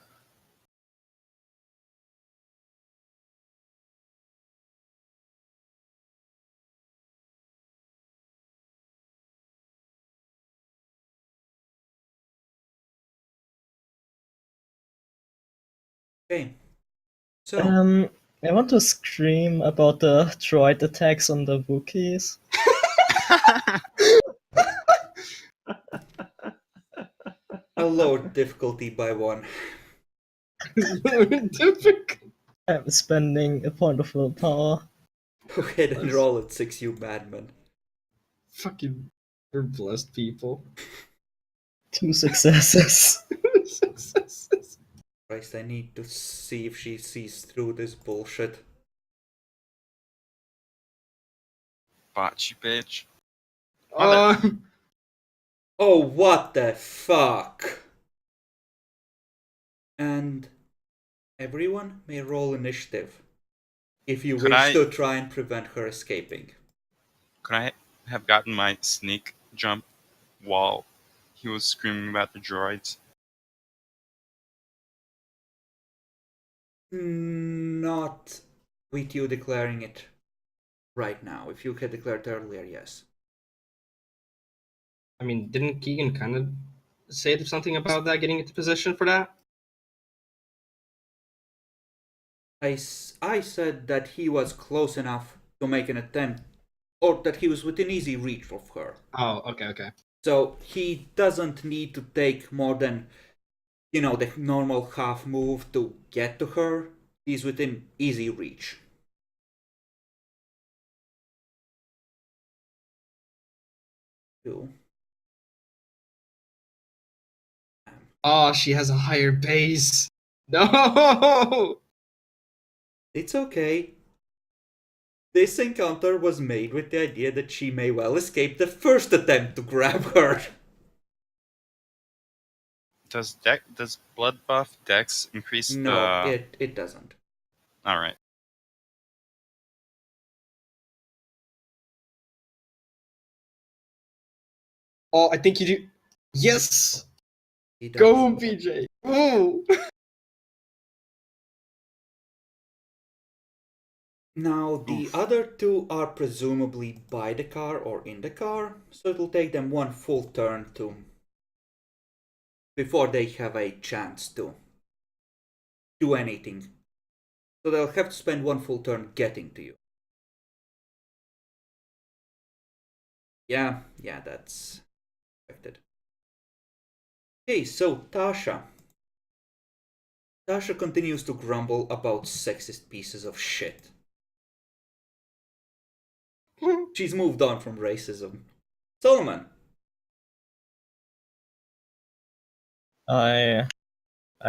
Okay. So I want to scream about the droid attacks on the Wookiees. I'll lower difficulty by 1. Difficult. I'm spending a point of willpower. Go ahead and roll at 6, you madman. Fucking, we're blessed people. 2 successes. Successes. Christ, I need to see if she sees through this bullshit. Botchy bitch. Oh, Oh, what the fuck? And everyone may roll initiative if you Could wish I- to try and prevent her escaping. Could I have gotten my sneak jump while he was screaming about the droids? Not with you declaring it right now. If you had declared earlier, yes. I mean, didn't Keegan kind of say something about that, getting into position for that? I said that he was close enough to make an attempt, or that he was within easy reach of her. Oh, okay. So he doesn't need to take more than, the normal half move to get to her. He's within easy reach. Two. Oh, she has a higher base. No! It's okay. This encounter was made with the idea that she may well escape the first attempt to grab her. Does blood buff Dex increase No, the? it doesn't. All right. Oh, I think you do. Yes! He does. Go, BJ! Ooh! Now, the Oof. other two are presumably by the car or in the car, so it'll take them one full turn before they have a chance to do anything. So they'll have to spend one full turn getting to you. Yeah, that's expected. Okay, so Tasha. Tasha continues to grumble about sexist pieces of shit. She's moved on from racism. Solomon. I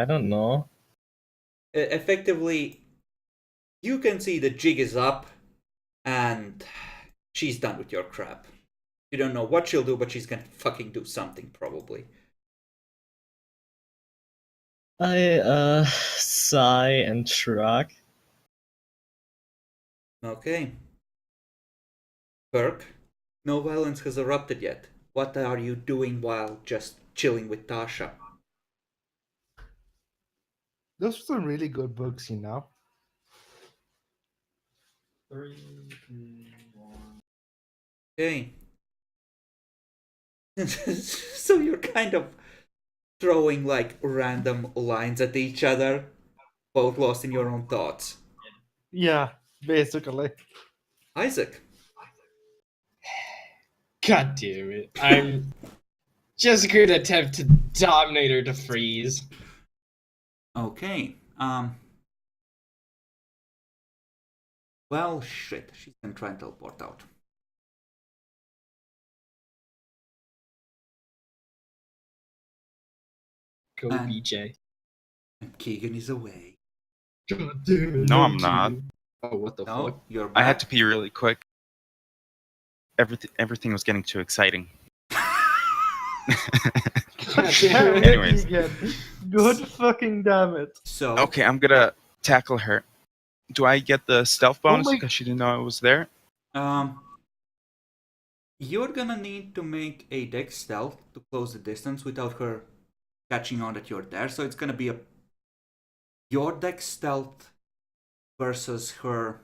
don't know. Effectively, you can see the jig is up and she's done with your crap. You don't know what she'll do, but she's gonna fucking do something, probably. I sigh and shrug. Okay. Kirk, no violence has erupted yet. What are you doing while just chilling with Tasha? Those were some really good books, you know. 3, 2, 1. Okay. So you're kind of throwing like random lines at each other, both lost in your own thoughts. Yeah, basically. Isaac. God damn it. I'm just going to attempt to dominate her to freeze. Okay. Well, shit. She's gonna try and teleport out. Go, And- BJ. And Keegan is away. God damn it, No, I'm not. Oh, what the fuck? No, you're back. I had to pee really quick. Everything was getting too exciting. God Damn damn it, it. Anyways. Keegan. God fucking damn it. So, Okay, I'm gonna tackle her. Do I get the stealth bonus my- because she didn't know I was there? you're gonna need to make a dex stealth to close the distance without her catching on that you're there. So it's gonna be your dex stealth versus her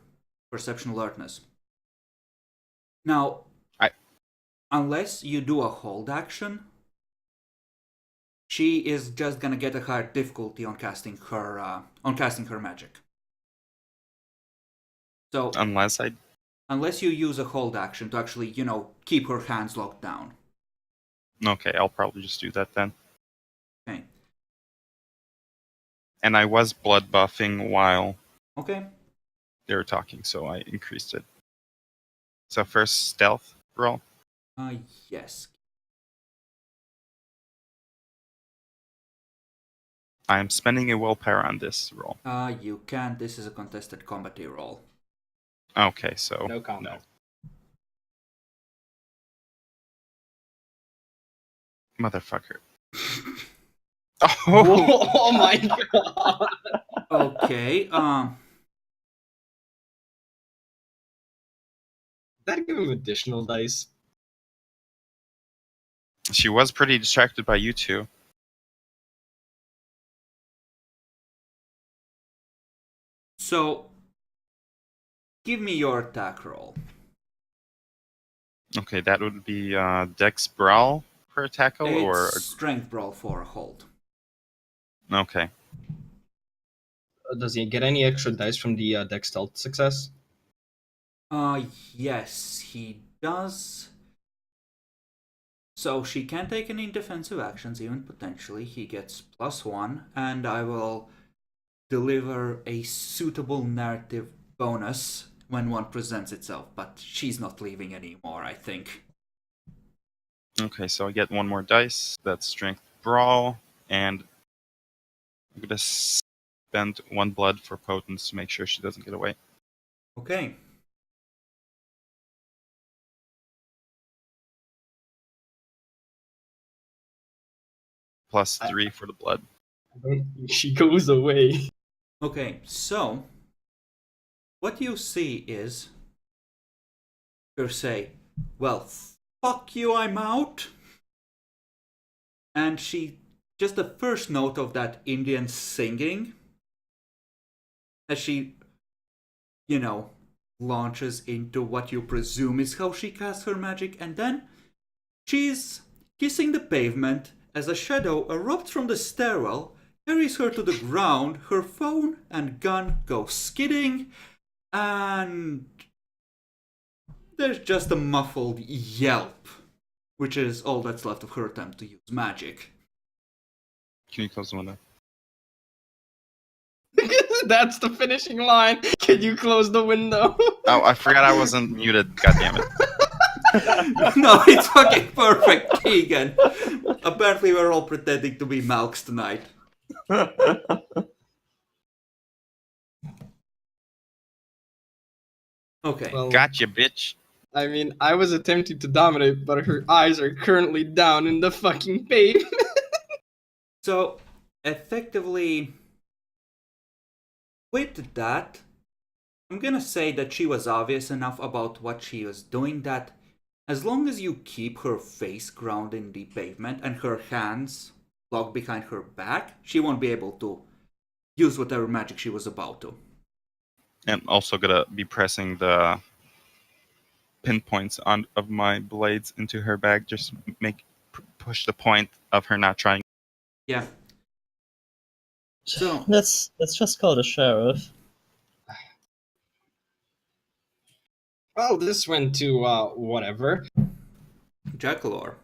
perception alertness. Now, unless you do a hold action, she is just gonna get a higher difficulty on casting her magic. So unless you use a hold action to actually, keep her hands locked down. Okay, I'll probably just do that then. Okay. And I was blood buffing while Okay. they were talking, so I increased it. So first stealth roll. Yes. I'm spending a willpower on this roll. You can. This is a contested combat roll. Okay, so No combat. Motherfucker. Oh, oh my god. Okay. That give him additional dice. She was pretty distracted by you two. So, give me your attack roll. Okay, that would be Dex Brawl for a tackle, or It's strength roll for a hold. okay. Does he get any extra dice from the dex stealth success? Yes, he does. So she can take any defensive actions, even potentially. He gets +1, and I will deliver a suitable narrative bonus when one presents itself, but she's not leaving anymore, I think. Okay, so I get one more dice. That's Strength Brawl, and I'm gonna spend 1 blood for potence to make sure she doesn't get away. Okay. +3 for the blood. I don't think she goes away. Okay, so what you see is her say, "Well, fuck you, I'm out." And she, just the first note of that Indian singing, as she, launches into what you presume is how she casts her magic, and then she's kissing the pavement as a shadow erupts from the stairwell, carries her to the ground, her phone and gun go skidding, and there's just a muffled yelp, which is all that's left of her attempt to use magic. Can you close the window? That's the finishing line. Can you close the window? Oh, I forgot I wasn't muted. God damn it. No, it's fucking perfect, Keegan. Apparently we're all pretending to be Malks tonight. Okay. Well, Gotcha, bitch. I mean, I was attempting to dominate, but her eyes are currently down in the fucking pavement. So, effectively, with that, I'm gonna say that she was obvious enough about what she was doing that as long as you keep her face grounded in the pavement and her hands locked behind her back, she won't be able to use whatever magic she was about to. And also gonna be pressing the pinpoints of my blades into her bag, just push the point of her not trying. Yeah. So, Let's just call the sheriff. Well, this went to, whatever. Jackalor,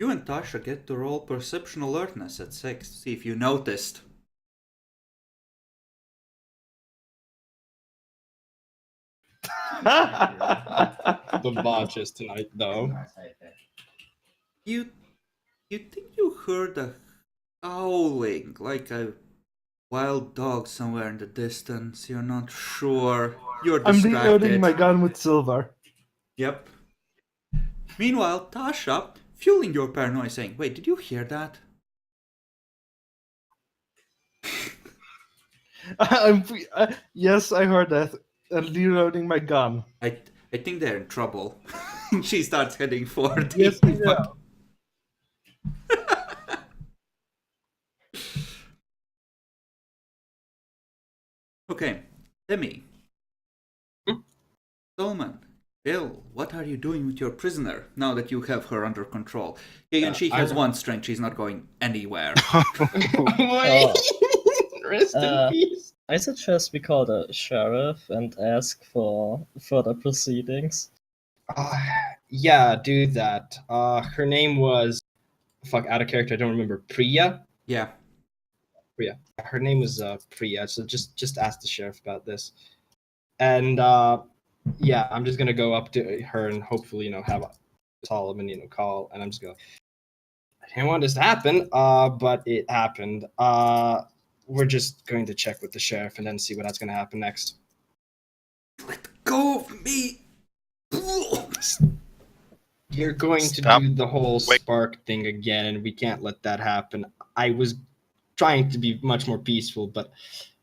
you and Tasha get to roll perception alertness at 6. See if you noticed. The botches tonight, though. You think you heard a howling, like a wild dog somewhere in the distance. You're not sure. You're I'm reloading distracted. my gun with silver. Yep. Meanwhile, Tasha, fueling your paranoia, saying, "Wait, did you hear that?" Yes, I heard that. And reloading my gun. I think they're in trouble. She starts heading for the Yes, I know. fuck. Okay, Demi. Hmm? Solomon. Bill, what are you doing with your prisoner now that you have her under control? Again, she has one strength. She's not going anywhere. Rest in Uh, peace. I suggest we call the sheriff and ask for further proceedings. Yeah, do that. Her name was fuck out of character. I don't remember. Priya. Yeah. Priya. Her name was Priya. So just ask the sheriff about this. And yeah, I'm just gonna go up to her and hopefully have Solomon call, and I'm just gonna. I didn't want this to happen, but it happened. We're just going to check with the sheriff and then see what's gonna happen next. Let go of me! You're going Stop. to do the whole Wait. spark thing again, and we can't let that happen. I was trying to be much more peaceful, but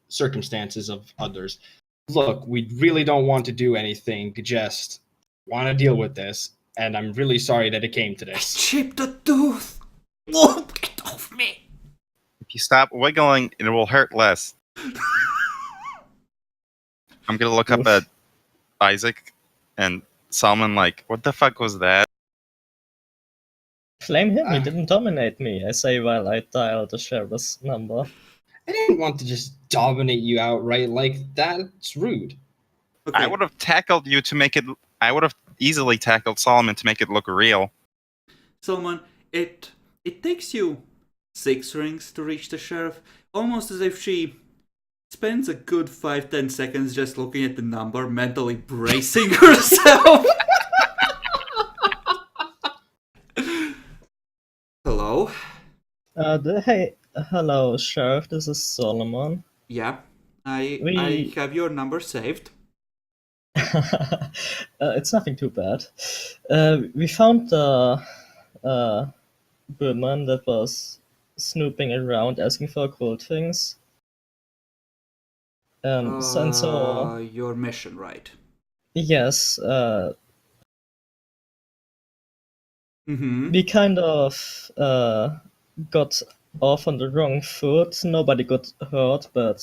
circumstances of others. Look, we really don't want to do anything, just want to deal with this, and I'm really sorry that it came to this. Chip the tooth! Whoa, get off me! If you stop wiggling, it will hurt less. I'm gonna look up Oof. at Isaac and Salman like, what the fuck was that? Flame him, he Ah. didn't dominate me, I say while I dial the sheriff's number. I didn't want to just dominate you outright like that. It's rude. Okay, I would have tackled you to make it. I would have easily tackled Solomon to make it look real. Solomon, it takes you 6 rings to reach the sheriff, almost as if she spends a good 5-10 seconds just looking at the number, mentally bracing herself. Hello? Hello, sheriff, this is Solomon. Yeah, I We- have your number saved. It's nothing too bad. We found the woman that was snooping around asking for gold things. And so, Your mission, right? yes, Mm-hmm. we kind of got off on the wrong foot. Nobody got hurt, but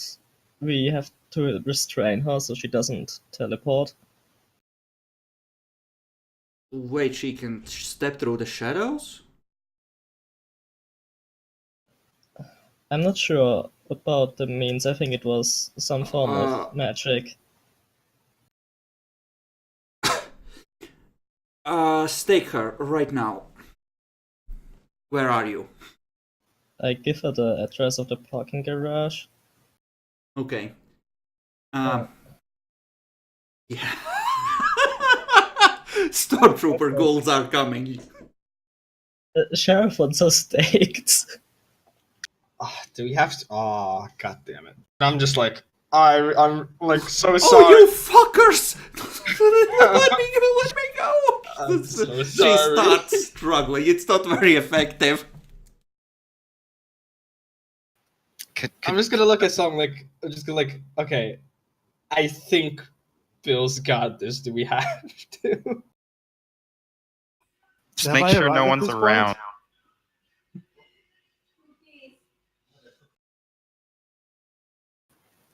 we have to restrain her so she doesn't teleport. Wait, she can step through the shadows? I'm not sure about the means. I think it was some form of magic. Stake her right now. Where are you? I give her the address of the parking garage. Okay. Oh. Yeah. Stormtrooper goals are coming. The sheriff wants us staked. Do we have to? Oh, god damn it! I'm just like I'm like so Oh, sorry. you fuckers! Let me go! Let me go! I'm so She sorry. starts struggling. It's not very effective. I'm just gonna look at something like I'm just gonna like okay. I think Bill's got this. Do we have to? Just Have make I sure no arrived at one's this point? around.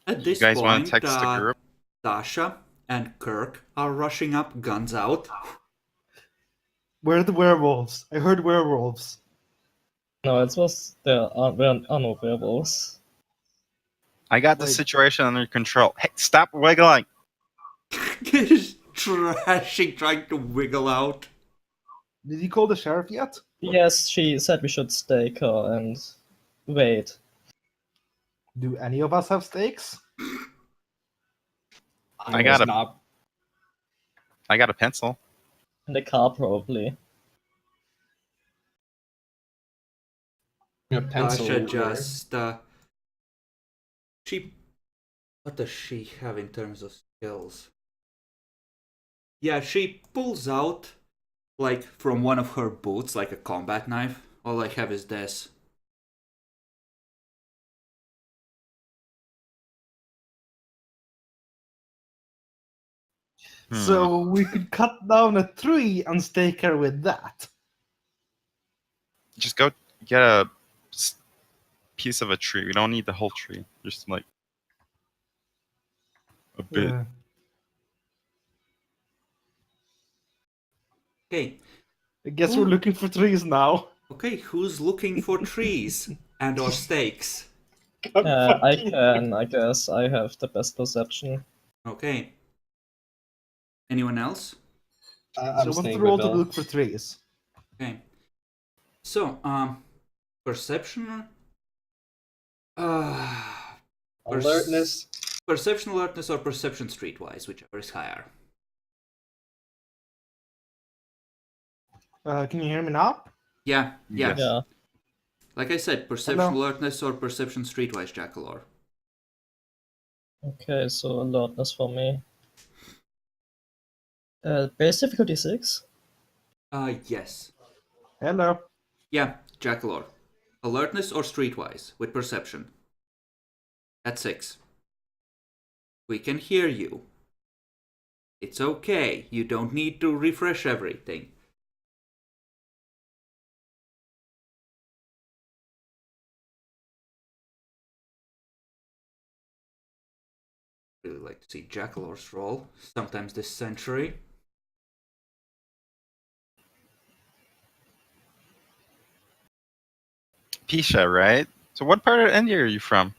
At this You guys want point, to text the group? Dasha and Kirk are rushing up, guns out. Where are the werewolves? I heard werewolves. No, it was there are no werewolves. I got the Wait. situation under control. Hey, stop wiggling! He's trashing, trying to wiggle out. Did you call the sheriff yet? Yes, she said we should stake her and wait. Do any of us have stakes? I got was a- not. I got a pencil. In the car, probably. A pencil. Dasha where? just She. What does she have in terms of skills? Yeah, she pulls out, like, from one of her boots, like a combat knife. All I have is this. So we could cut down a tree and stake her with that. Just go get a piece of a tree. We don't need the whole tree. Just like a bit. Yeah. Okay, I guess we're looking for trees now. okay, who's looking for trees and or stakes? I can, I guess. I have the best perception. Okay. Anyone else? I'm So what's staying the with role to Bill. look for trees? Okay. So, perception. Alertness. Perception alertness or perception streetwise, whichever is higher. Can you hear me now? Yeah. Yes. Yeah. Like I said, perception alertness or perception streetwise, Jackalor. Okay, so alertness for me. Base difficulty 6? Yes. Hello. Yeah, Jackalor. Alertness or streetwise with perception. At 6. We can hear you. It's okay. You don't need to refresh everything. Really like to see Jackalor's roll sometimes this century. Pisha, right? So what part of India are you from?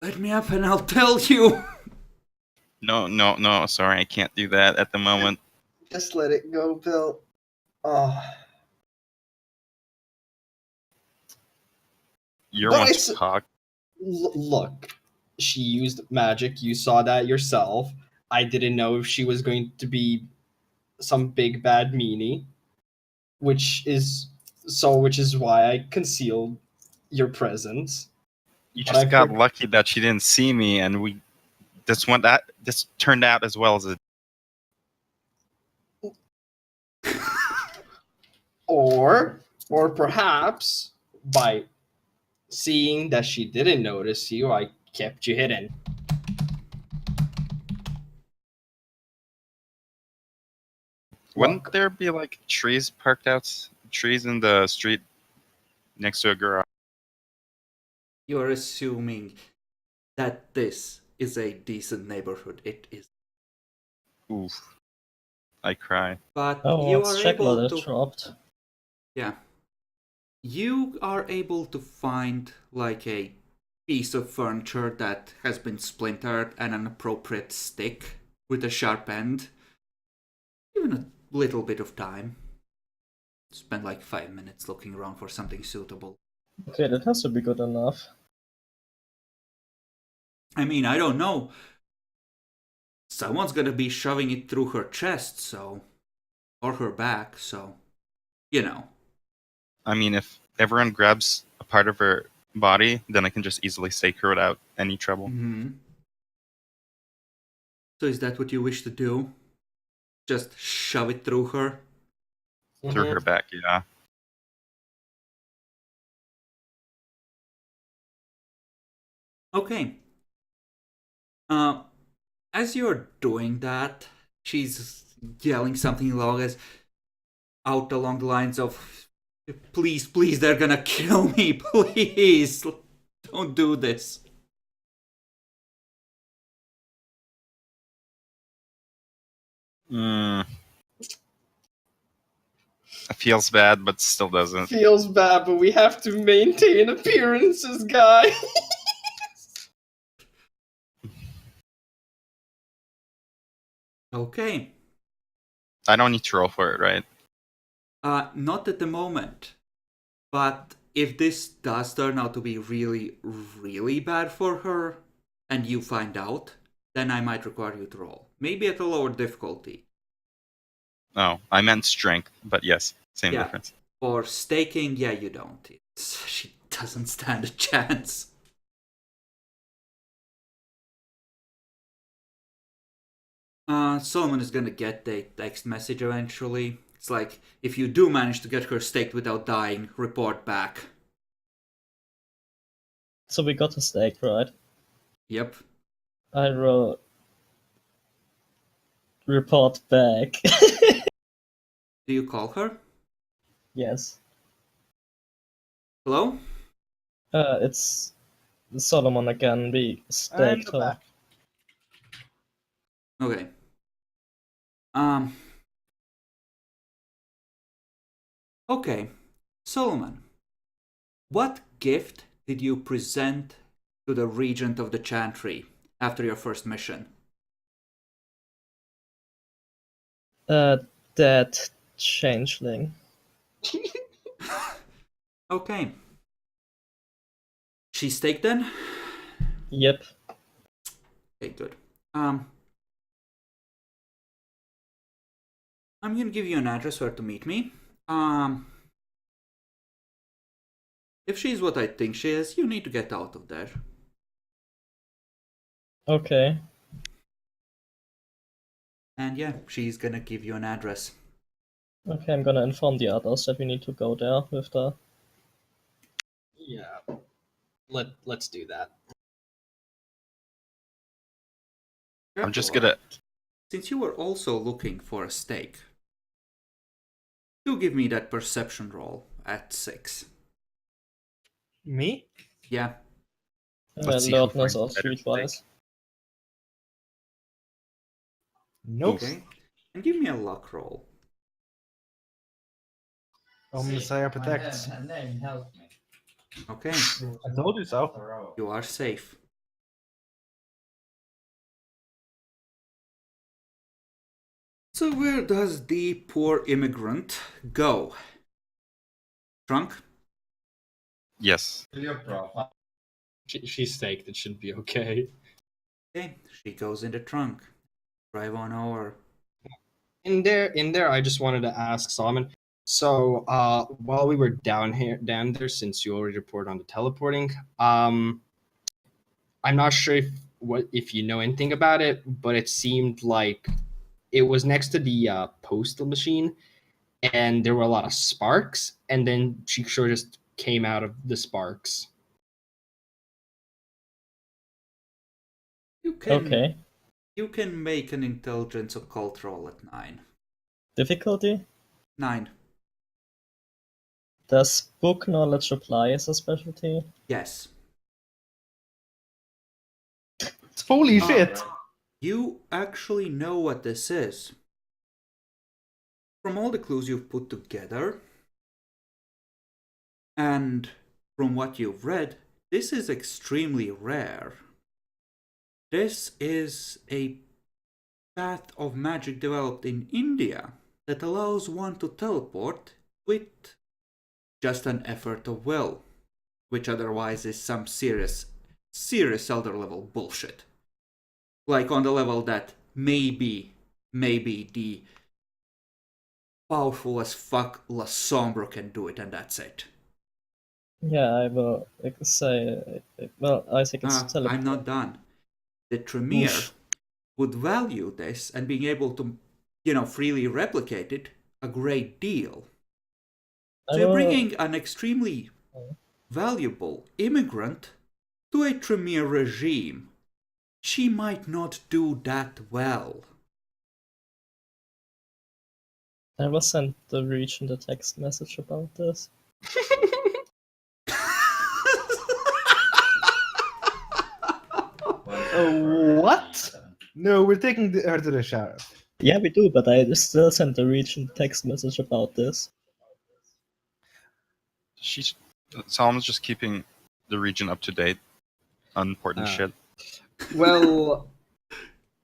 Let me up and I'll tell you. No. Sorry, I can't do that at the moment. Just let it go, Bill. Oh. You're But I once s- cock. Look, she used magic. You saw that yourself. I didn't know if she was going to be some big bad meanie, which is why I concealed your presence. You But just I've got heard- lucky that she didn't see me, and this turned out as well as it. or perhaps by seeing that she didn't notice you, I kept you hidden. Wouldn't Look, there be like trees trees in the street next to a garage? You're assuming that this is a decent neighborhood. It is. Oof. I cry. But Oh, you it's are Jackal able that to. dropped. Yeah. You are able to find like a piece of furniture that has been splintered and an appropriate stick with a sharp end. Even a little bit of time. Spend like 5 minutes looking around for something suitable. Okay, that has to be good enough. I mean, I don't know. Someone's gonna be shoving it through her chest, so. Or her back, so. You know. I mean, if everyone grabs a part of her body, then I can just easily stake her without any trouble. Mm-hmm. So is that what you wish to do? Just shove it through her? Through her back, yeah. Okay. As you're doing that, she's yelling something out along the lines of, please, please, they're gonna kill me, please, don't do this. It feels bad, but still doesn't. Feels bad, but we have to maintain appearances, guy. Okay. I don't need to roll for it, right? Not at the moment. But if this does turn out to be really, really bad for her, and you find out, then I might require you to roll. Maybe at a lower difficulty. Oh, I meant strength, but yes, same Yeah. difference. For staking, yeah, you don't. She doesn't stand a chance. Solomon is gonna get the text message eventually. It's like, if you do manage to get her staked without dying, report back. So we got a stake, right? Yep. I wrote report back. Do you call her? Yes. Hello? It's Solomon again. We And staked her. back. Okay. Okay. Solomon, what gift did you present to the regent of the Chantry after your first mission? Dead changeling. Okay. She staked then? Yep. Okay, good. I'm gonna give you an address where to meet me. If she's what I think she is, you need to get out of there. Okay. And yeah, she's gonna give you an address. Okay, I'm gonna inform the others that we need to go there with the. Yeah. Let's do that. I'm just Therefore, gonna. since you were also looking for a stake, do give me that perception roll at 6. Me? Yeah. Let's see who Alertness finds or better streetwise. Nope. Okay. And give me a luck roll. Oh, Messiah protects. My name helped me. Okay. I told you so. You are safe. So where does the poor immigrant go? Trunk? Yes. Your profile. She's staked. It should be okay. Okay, she goes in the trunk. Drive on over. In there, I just wanted to ask Solomon. So, while we were down there, since you already reported on the teleporting, I'm not sure if you know anything about it, but it seemed like it was next to the postal machine, and there were a lot of sparks, and then she sort of just came out of the sparks. You can Okay. you can make an intelligence occult roll at 9. Difficulty? 9. Does book knowledge apply as a specialty? Yes. Holy shit! You actually know what this is. From all the clues you've put together, and from what you've read, this is extremely rare. This is a path of magic developed in India that allows one to teleport with just an effort of will, which otherwise is some serious elder level bullshit. Like on the level that maybe the powerful as fuck La Sombre can do it, and that's it. Yeah, I will say. Well, Isaac is I'm not done. The Tremere would value this and being able to, freely replicate it a great deal. So you're bringing an extremely valuable immigrant to a Tremere regime. She might not do that well. I will send the region the text message about this. What? No, we're taking her to the sheriff. Yeah, we do, but I still sent the region text message about this. Solomon's just keeping the region up to date on important shit. Well,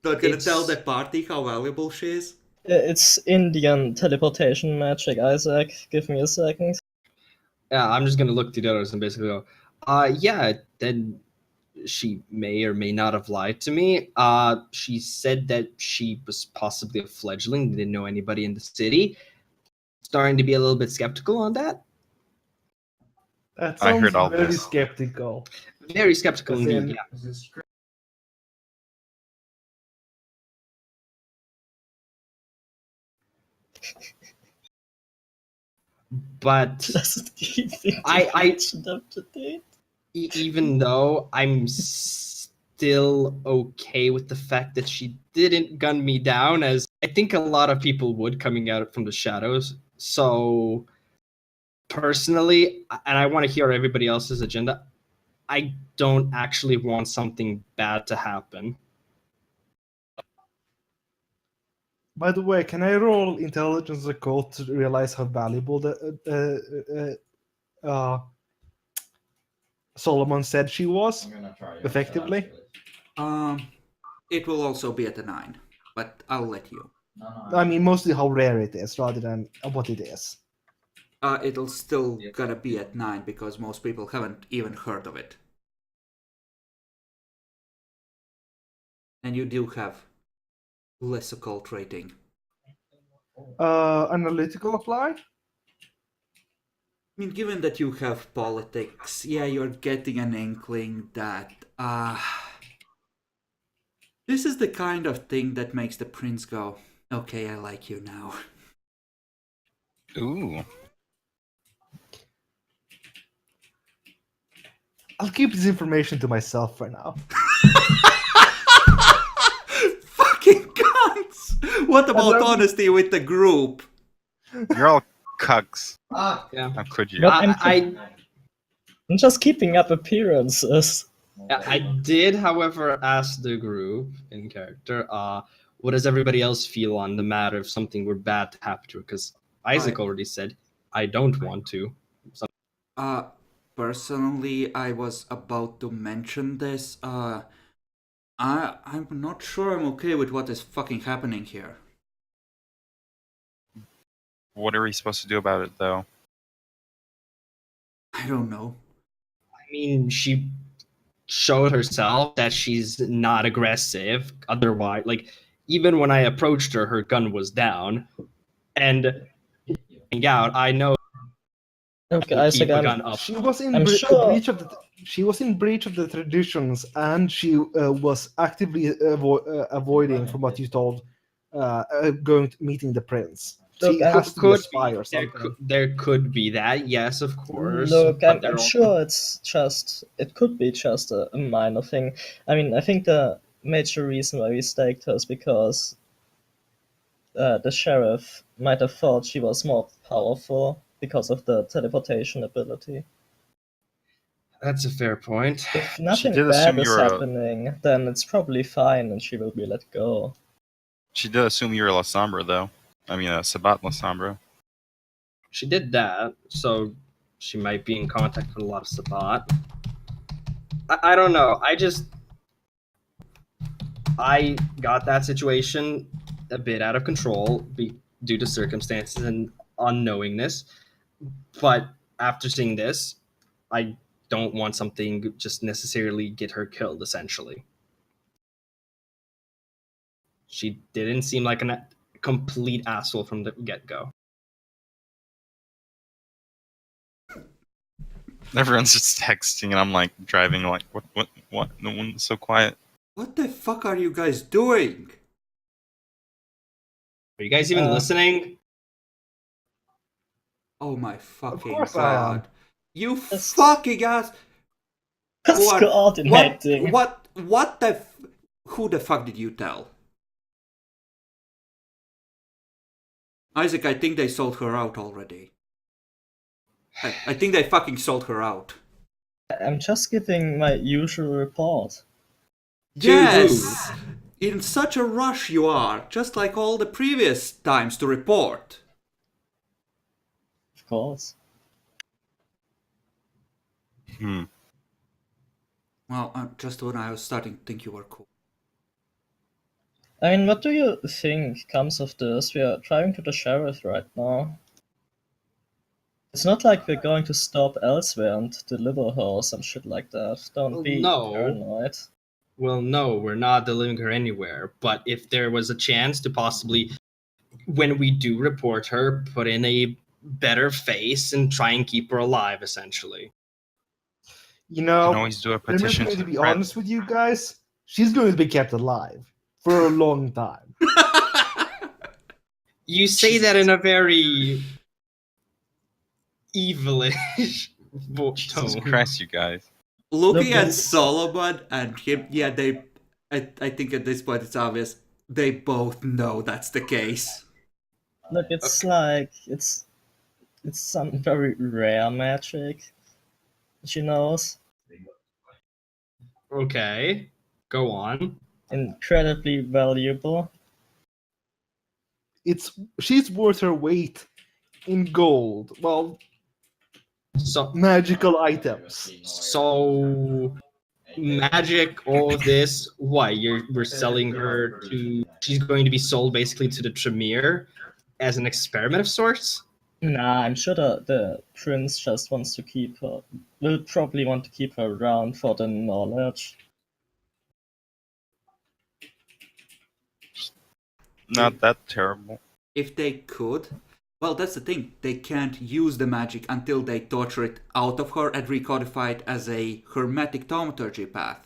Not gonna tell the party how valuable she is? It's Indian teleportation magic, Isaac. Give me a second. yeah, I'm just gonna look through the others and basically go, yeah, then she may or may not have lied to me. She said that she was possibly a fledgling, didn't know anybody in the city. starting to be a little bit skeptical on that. That I sounds heard all very this. skeptical. Very skeptical As indeed. in- Yeah. Is this script? But Doesn't keep I- mentioned up to date. even though I'm still okay with the fact that she didn't gun me down, as I think a lot of people would coming out from the shadows. So personally, and I want to hear everybody else's agenda, I don't actually want something bad to happen. By the way, can I roll intelligence occult to realize how valuable the Solomon said she was? I'm gonna try. Effectively? It will also be at a 9, but I'll let you. No, I mean, mostly how rare it is rather than what it is. It'll still gonna be at 9 because most people haven't even heard of it. And you do have less occult rating. Analytical apply? I mean, given that you have politics, yeah, you're getting an inkling that, this is the kind of thing that makes the prince go, okay, I like you now. Ooh. I'll keep this information to myself for now. Fucking cunts! What about then- honesty with the group? You're all cucks. Ah, Yeah. How could you? But I'm just keeping up appearances. I did, however, ask the group in character, what does everybody else feel on the matter if something were bad to happen to her? Because Isaac already said, I don't want to. Personally, I was about to mention this. I'm not sure I'm okay with what is fucking happening here. What are we supposed to do about it, though? I don't know. I mean, she showed herself that she's not aggressive. Otherwise, like, even when I approached her, her gun was down. And yeah, I know Okay, to Isaac, keep a gun up. She was in I'm sure- breach of the traditions, and she was actively avoiding, from what you told, meeting the prince. Look, She I has to be a spy or there something. there could be that, yes, of course. Look, but I'm they're all- sure it could be just a minor thing. I mean, I think the major reason why we staked her is because the sheriff might have thought she was more powerful because of the teleportation ability. That's a fair point. If nothing did bad assume is you were a- happening, then it's probably fine and she will be let go. She did assume you were La Sombra, though. I mean, Sabat La Sombra. She did that, so she might be in contact with a lot of Sabat. I don't know. I got that situation a bit out of control due to circumstances and unknowingness. But after seeing this, I don't want something just necessarily get her killed, essentially. She didn't seem like a complete asshole from the get-go. Everyone's just texting, and I'm like driving, like, what? No one's so quiet. What the fuck are you guys doing? Are you guys even listening? Oh my fucking course I am. god. You Yes. fucking ass. That's What? coordinating. What the who the fuck did you tell? Isaac, I think they sold her out already. I think they fucking sold her out. I'm just giving my usual report. Yes! In such a rush you are, just like all the previous times to report. Of course. Well, just when I was starting to think you were cool. I mean, what do you think comes of this? We are driving to the sheriff right now. It's not like we're going to stop elsewhere and deliver her or some shit like that. Don't Well, be no. paranoid. Well, no, we're not delivering her anywhere. But if there was a chance to possibly when we do report her, put in a better face and try and keep her alive, essentially. You You know, can always do a I'm just petition going to to the be press. honest with you guys. She's going to be kept alive for a long time. You say that in a very evilish Jesus tone. Christ, you guys. Looking Look, at Solomon and him, yeah, I think at this point it's obvious they both know that's the case. Look, it's like it's some very rare magic. She knows. Okay, go on. Incredibly valuable. She's worth her weight in gold. Well, So, magical items. so magic, all of this. Why we're selling her to? She's going to be sold basically to the Tremere as an experiment of sorts. Nah, I'm sure the prince just wants to keep her. Will probably want to keep her around for the knowledge. Not that terrible. If they could, well, that's the thing. They can't use the magic until they torture it out of her and recodify it as a hermetic thaumaturgy path.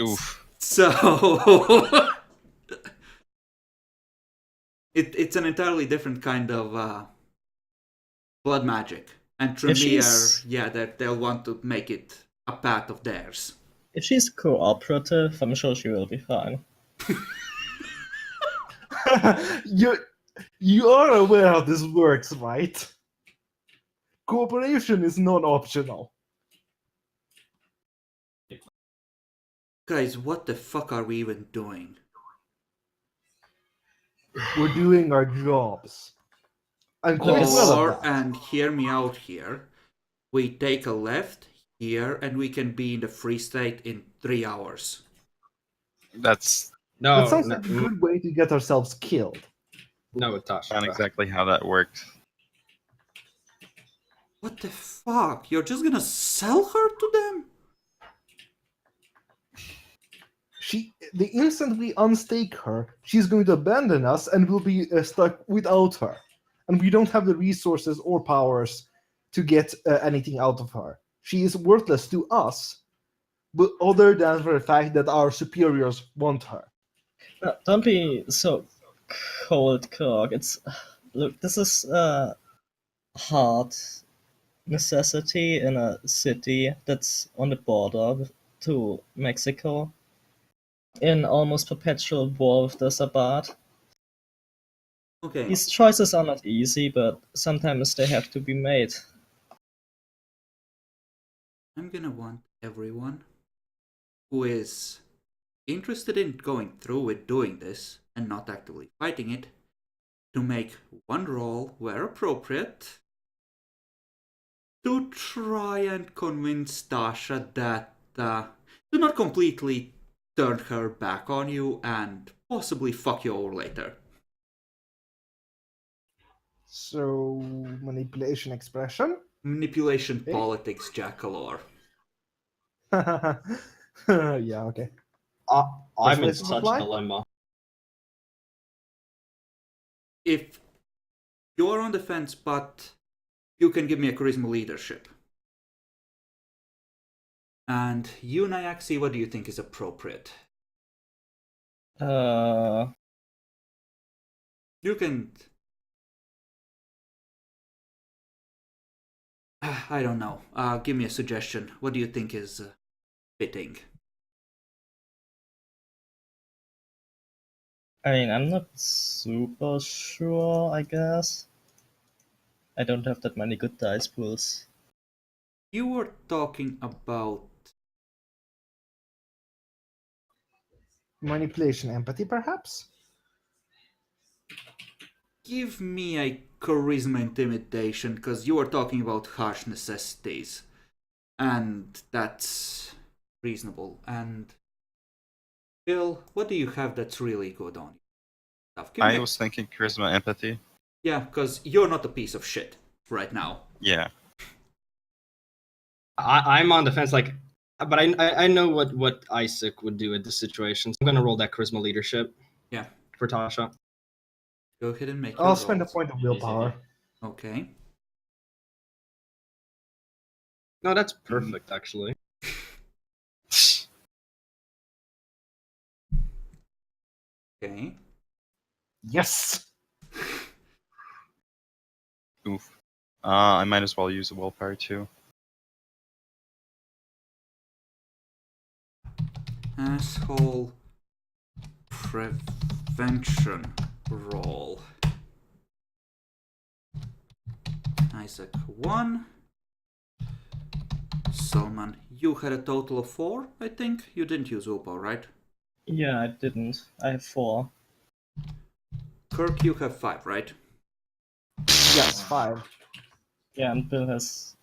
Oof. So it's an entirely different kind of blood magic. And Tremere, yeah, they'll want to make it a path of theirs. If she's cooperative, I'm sure she will be fine. you are aware how this works, right? Cooperation is non-optional. Guys, what the fuck are we even doing? We're doing our jobs. I'm quite well Or, at that. and hear me out here, we take a left here and we can be in the free state in 3 hours. That's No, That sounds no, like a good way to get ourselves killed. no, Tasha. not exactly how that worked. What the fuck? You're just gonna sell her to them? The instant we unstake her, she's going to abandon us and we'll be stuck without her. And we don't have the resources or powers to get anything out of her. She is worthless to us, but other than for the fact that our superiors want her. Don't be so cold, Kirk. Look, this is a hard necessity in a city that's on the border to Mexico, in almost perpetual war with the Sabbat. Okay, These choices are not easy, but sometimes they have to be made. I'm gonna want everyone who is interested in going through with doing this and not actively fighting it to make one roll where appropriate to try and convince Tasha that do not completely turn her back on you and possibly fuck you over later. So, manipulation expression? Manipulation, Okay. politics, Jackalore. Yeah, okay. I'm in Persuasive such a apply? dilemma. If you're on the fence, but you can give me a charisma leadership. And you, Nyaxi, what do you think is appropriate? Uh, You can... I don't know. Give me a suggestion. What do you think is fitting? I mean, I'm not super sure, I guess. I don't have that many good dice pools. You were talking about... Manipulation empathy, perhaps? Give me a charisma intimidation, because you were talking about harsh necessities. And that's reasonable. And Bill, what do you have that's really good on you? Give me I a- was thinking charisma, empathy. Yeah, because you're not a piece of shit right now. Yeah. I'm on the fence, like, but I know what Isaac would do at this situation. So I'm gonna roll that charisma leadership. Yeah. for Tasha. Go ahead and make your I'll spend a rolls. point of willpower. Okay. No, that's perfect, actually. Okay. Yes! Oof. I might as well use a willpower too. Asshole prevention roll. Isaac 1. Salman, you had a total of 4, I think. You didn't use willpower, right? Yeah, I didn't. I have 4. Kirk, you have 5, right? Yes, 5. Yeah, and Bill has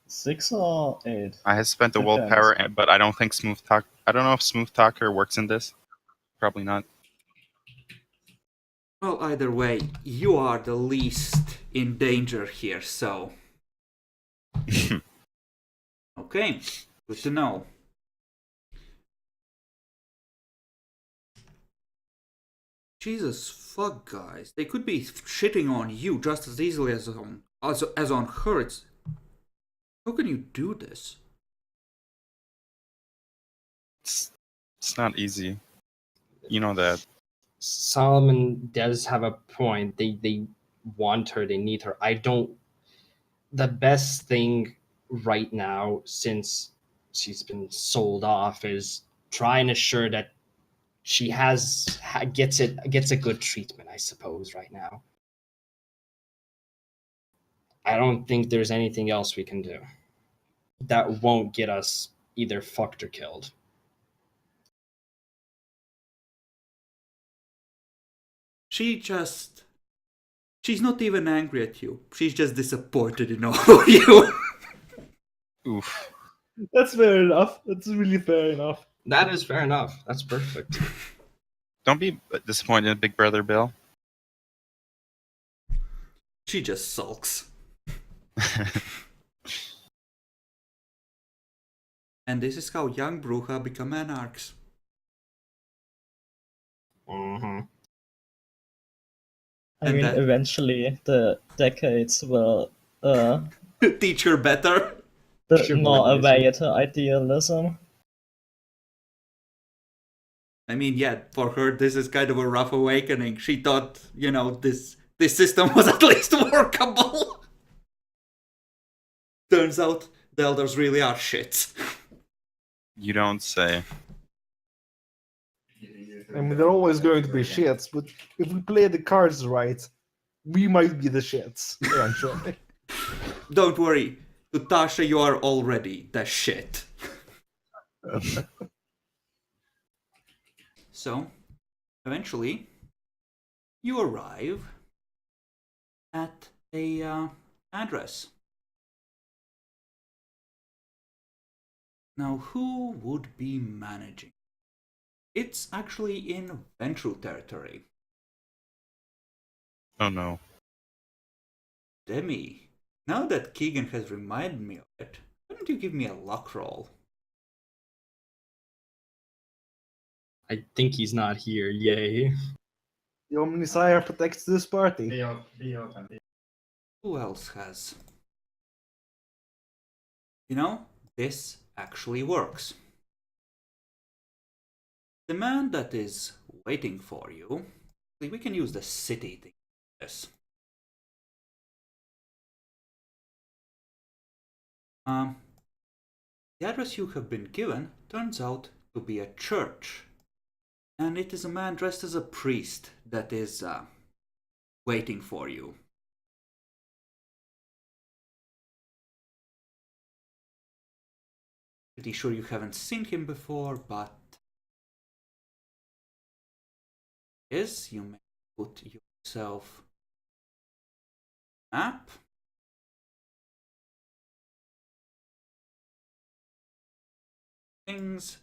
6 or 8. I have spent the Depends. willpower, but I don't think Smooth Talk. I don't know if Smooth Talker works in this. Probably not. Well, either way, you are the least in danger here, so. Okay, good to know. Jesus fuck, guys. They could be shitting on you just as easily as on her. How can you do this? It's not easy. You know that. Solomon does have a point. They want her, they need her. I don't. The best thing right now, since she's been sold off, is try and assure that she gets a good treatment, I suppose, right now. I don't think there's anything else we can do that won't get us either fucked or killed. She's not even angry at you. She's just disappointed in all of you. Oof. That's fair enough. That's really fair enough. That is fair enough. That's perfect. Don't be disappointed in Big Brother Bill. She just sulks. And this is how young Bruja become anarchs. Mm-hmm. I And mean, that- eventually the decades will Teach her better. gnaw away at her idealism. I mean, yeah, for her, this is kind of a rough awakening. She thought, this system was at least workable. Turns out the elders really are shit. You don't say. I mean, they're always going to be shits, but if we play the cards right, we might be the shits eventually. Don't worry, to Tasha, you are already the shit. So, eventually, you arrive at a address. Now, who would be managing? It's actually in Ventru territory. Oh no. Demi, now that Keegan has reminded me of it, why don't you give me a luck roll? I think he's not here. Yay. The Omnisire protects this party. Who else has? This actually works. The man that is waiting for you, we can use the city thing for this. The address you have been given turns out to be a church. And it is a man dressed as a priest that is waiting for you. Pretty sure you haven't seen him before, but yes, you may put yourself map. Things.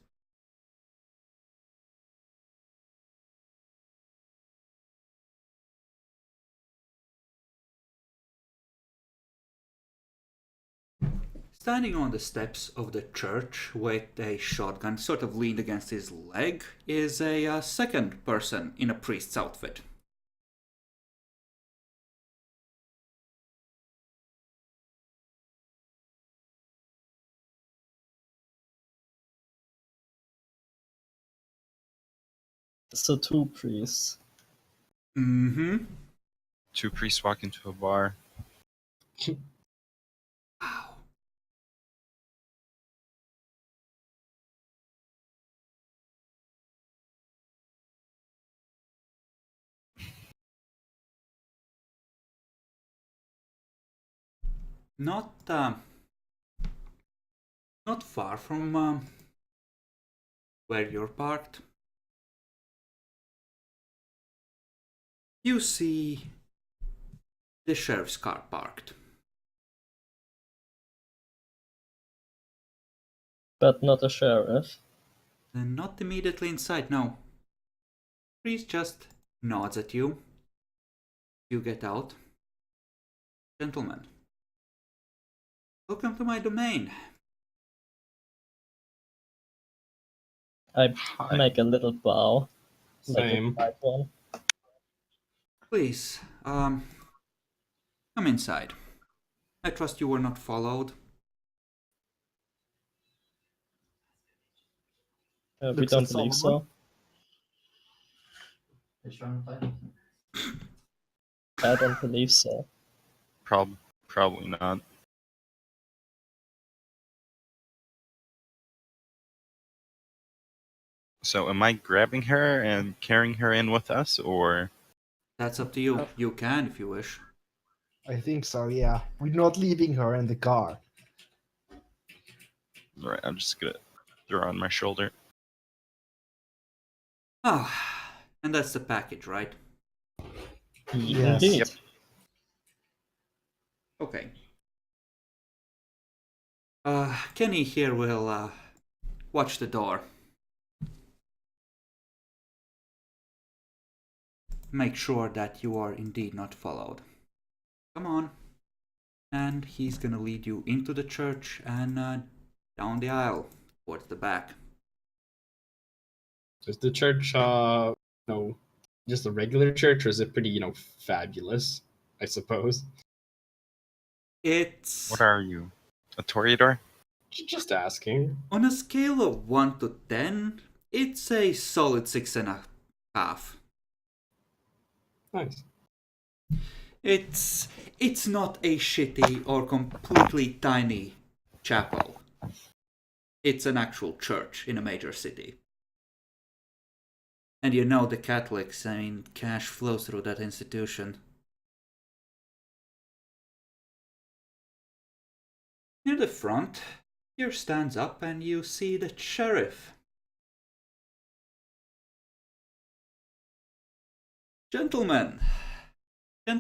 Standing on the steps of the church with a shotgun sort of leaned against his leg is a second person in a priest's outfit. So 2 priests. Mm-hmm. Two priests walk into a bar. Wow. Not far from where you're parked. You see the sheriff's car parked. But not a sheriff. And not immediately inside, no. Priest just nods at you. You get out. Gentlemen, welcome to my domain. I Hi. make a little bow. Like a Same. slight one. Please, come inside. I trust you were not followed. We Looks don't at believe Solomon. so. He's trying to fight. I don't believe so. Probably not. So am I grabbing her and carrying her in with us, or That's up to you. You can if you wish. I think so, yeah. We're not leaving her in the car. alright, I'm just gonna throw her on my shoulder? Ah, and that's the package, right? Yes. Indeed. Yep. Okay. Kenny here will watch the door. Make sure that you are indeed not followed. Come on. And he's gonna lead you into the church and down the aisle towards the back. Is the church, no, just a regular church, or is it pretty, fabulous? I suppose. It's What are you? A Toreador? Just asking. on a scale of 1 to 10, it's a solid 6.5. Nice. It's not a shitty or completely tiny chapel. It's an actual church in a major city. And you know the Catholics, I mean, cash flows through that institution. Near the front, here stands up and you see the sheriff. Gentlemen, I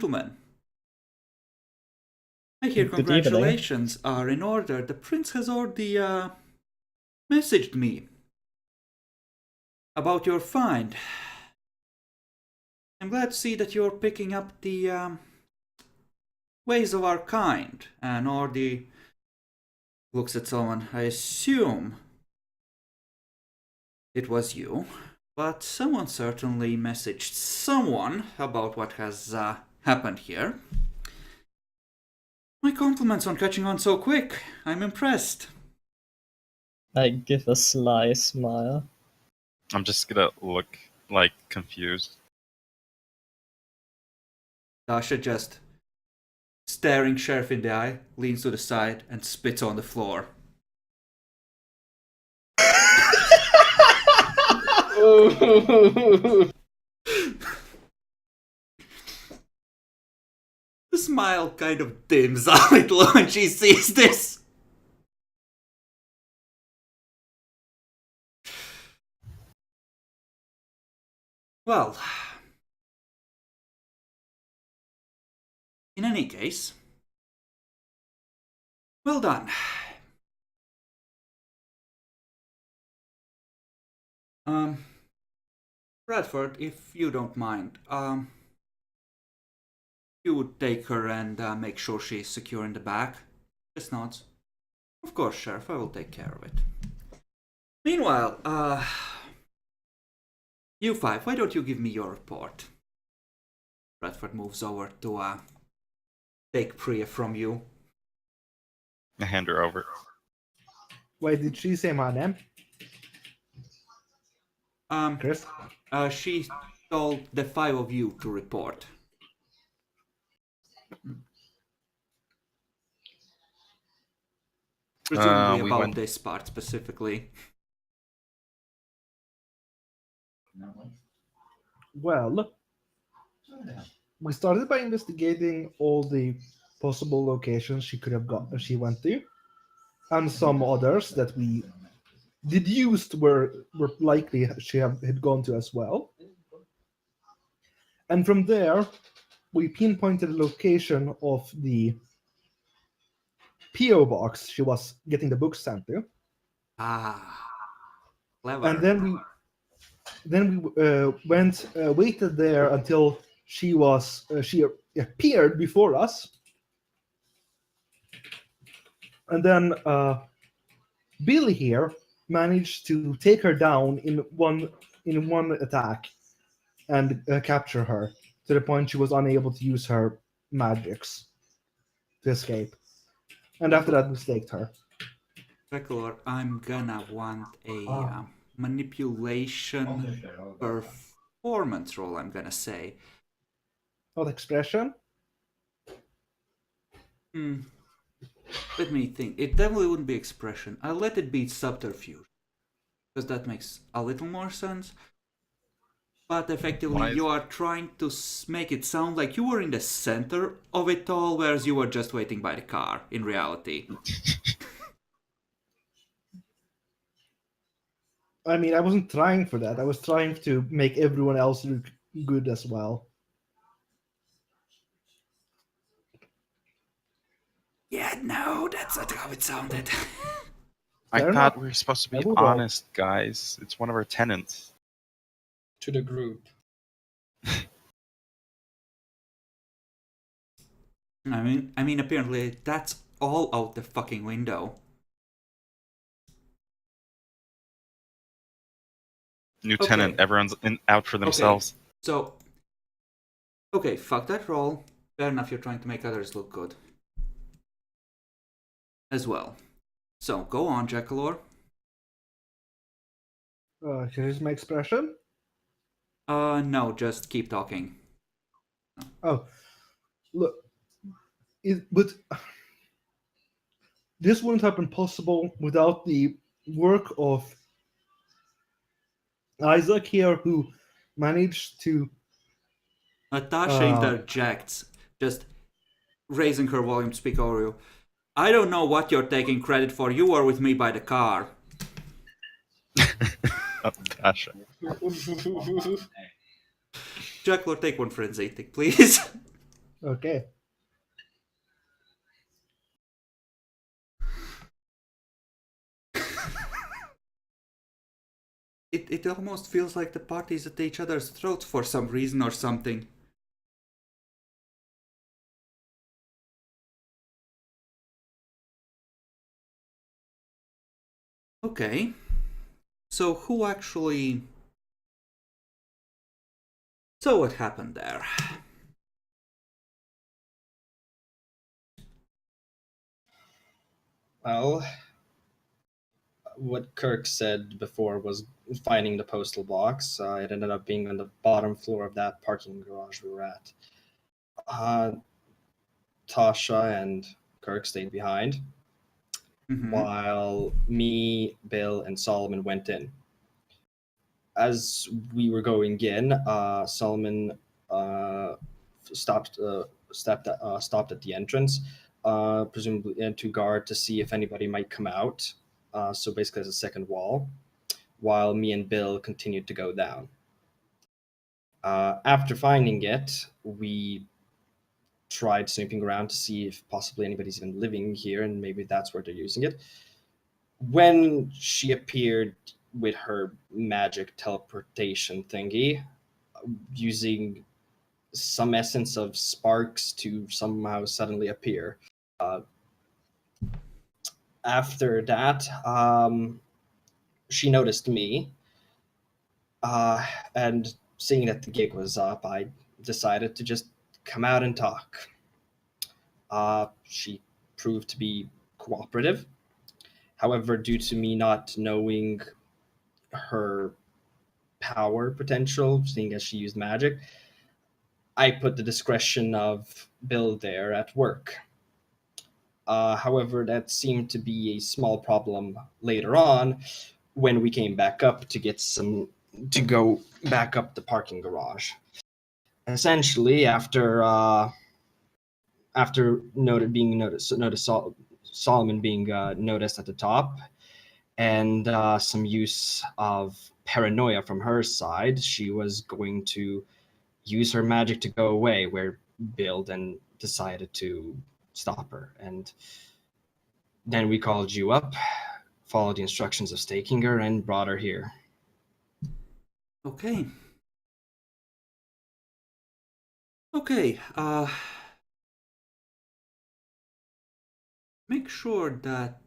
hear Good evening. congratulations are in order. The prince has already messaged me about your find. I'm glad to see that you're picking up the ways of our kind and already looks at someone. I assume it was you, but someone certainly messaged someone about what has happened here. My compliments on catching on so quick. I'm impressed. I give a sly smile. I'm just gonna look like confused. Dasha just staring Sheriff in the eye, leans to the side and spits on the floor. The smile kind of dims a little when she sees this. Well, in any case, well done. Bradford, if you don't mind, you would take her and make sure she's secure in the back. Just nods. Of course, Sheriff, I will take care of it. Meanwhile, you five, why don't you give me your report? Bradford moves over to take Priya from you. I hand her over. Wait, did she say my name? Chris? She told the five of you to report. Presumably We about went. this part specifically. Well, we started by investigating all the possible locations she could have got. She went to, and some others that we deduced were likely she had gone to as well. And from there, we pinpointed the location of the PO box she was getting the books sent to, Clever. and then we waited there until she appeared before us, and then Billy here managed to take her down in one attack and capture her to the point she was unable to use her magics to escape. And after that, we staked her. Dracula, I'm gonna want a manipulation performance roll, I'm gonna say. Not expression. Let me think. It definitely wouldn't be expression. I'll let it be subterfuge. Because that makes a little more sense. But effectively, you are trying to make it sound like you were in the center of it all, whereas you were just waiting by the car, in reality. I mean, I wasn't trying for that. I was trying to make everyone else look good as well. Yeah, no, that's not how it sounded. I Fair thought enough. we were supposed to be I will go. honest, guys. It's one of our tenants. To the group. I mean, apparently that's all out the fucking window. New tenant. Everyone's out for themselves. So, okay, fuck that roll. Fair enough, you're trying to make others look good. As well. So, go on, Jackalor. Here's my expression. No, just keep talking. Oh, look. But this wouldn't have been possible without the work of Isaac here, who managed to. Natasha interjects, just raising her volume to speak over you. I don't know what you're taking credit for. You were with me by the car. Natasha. Jackalor, take one forensic, please. Okay. It almost feels like the party's at each other's throats for some reason or something. Okay. So who actually... So what happened there? Well, what Kirk said before was finding the postal box. It ended up being on the bottom floor of that parking garage we were at. Tasha and Kirk stayed behind, while me, Bill, and Solomon went in. As we were going in, Solomon stopped at the entrance, presumably to guard to see if anybody might come out. So basically, as a second wall, while me and Bill continued to go down. After finding it, we tried snooping around to see if possibly anybody's even living here, and maybe that's where they're using it. When she appeared with her magic teleportation thingy, using some essence of sparks to somehow suddenly appear, after that, she noticed me, and seeing that the gig was up, I decided to just come out and talk. She proved to be cooperative. However, due to me not knowing her power potential, seeing as she used magic, I put the discretion of Bill there at work. However, that seemed to be a small problem later on when we came back up to go back up the parking garage. Essentially, after Solomon being noticed at the top, and some use of paranoia from her side, she was going to use her magic to go away, where Bill then decided to stop her. And then we called you up, followed the instructions of staking her, and brought her here. Okay. Okay, make sure that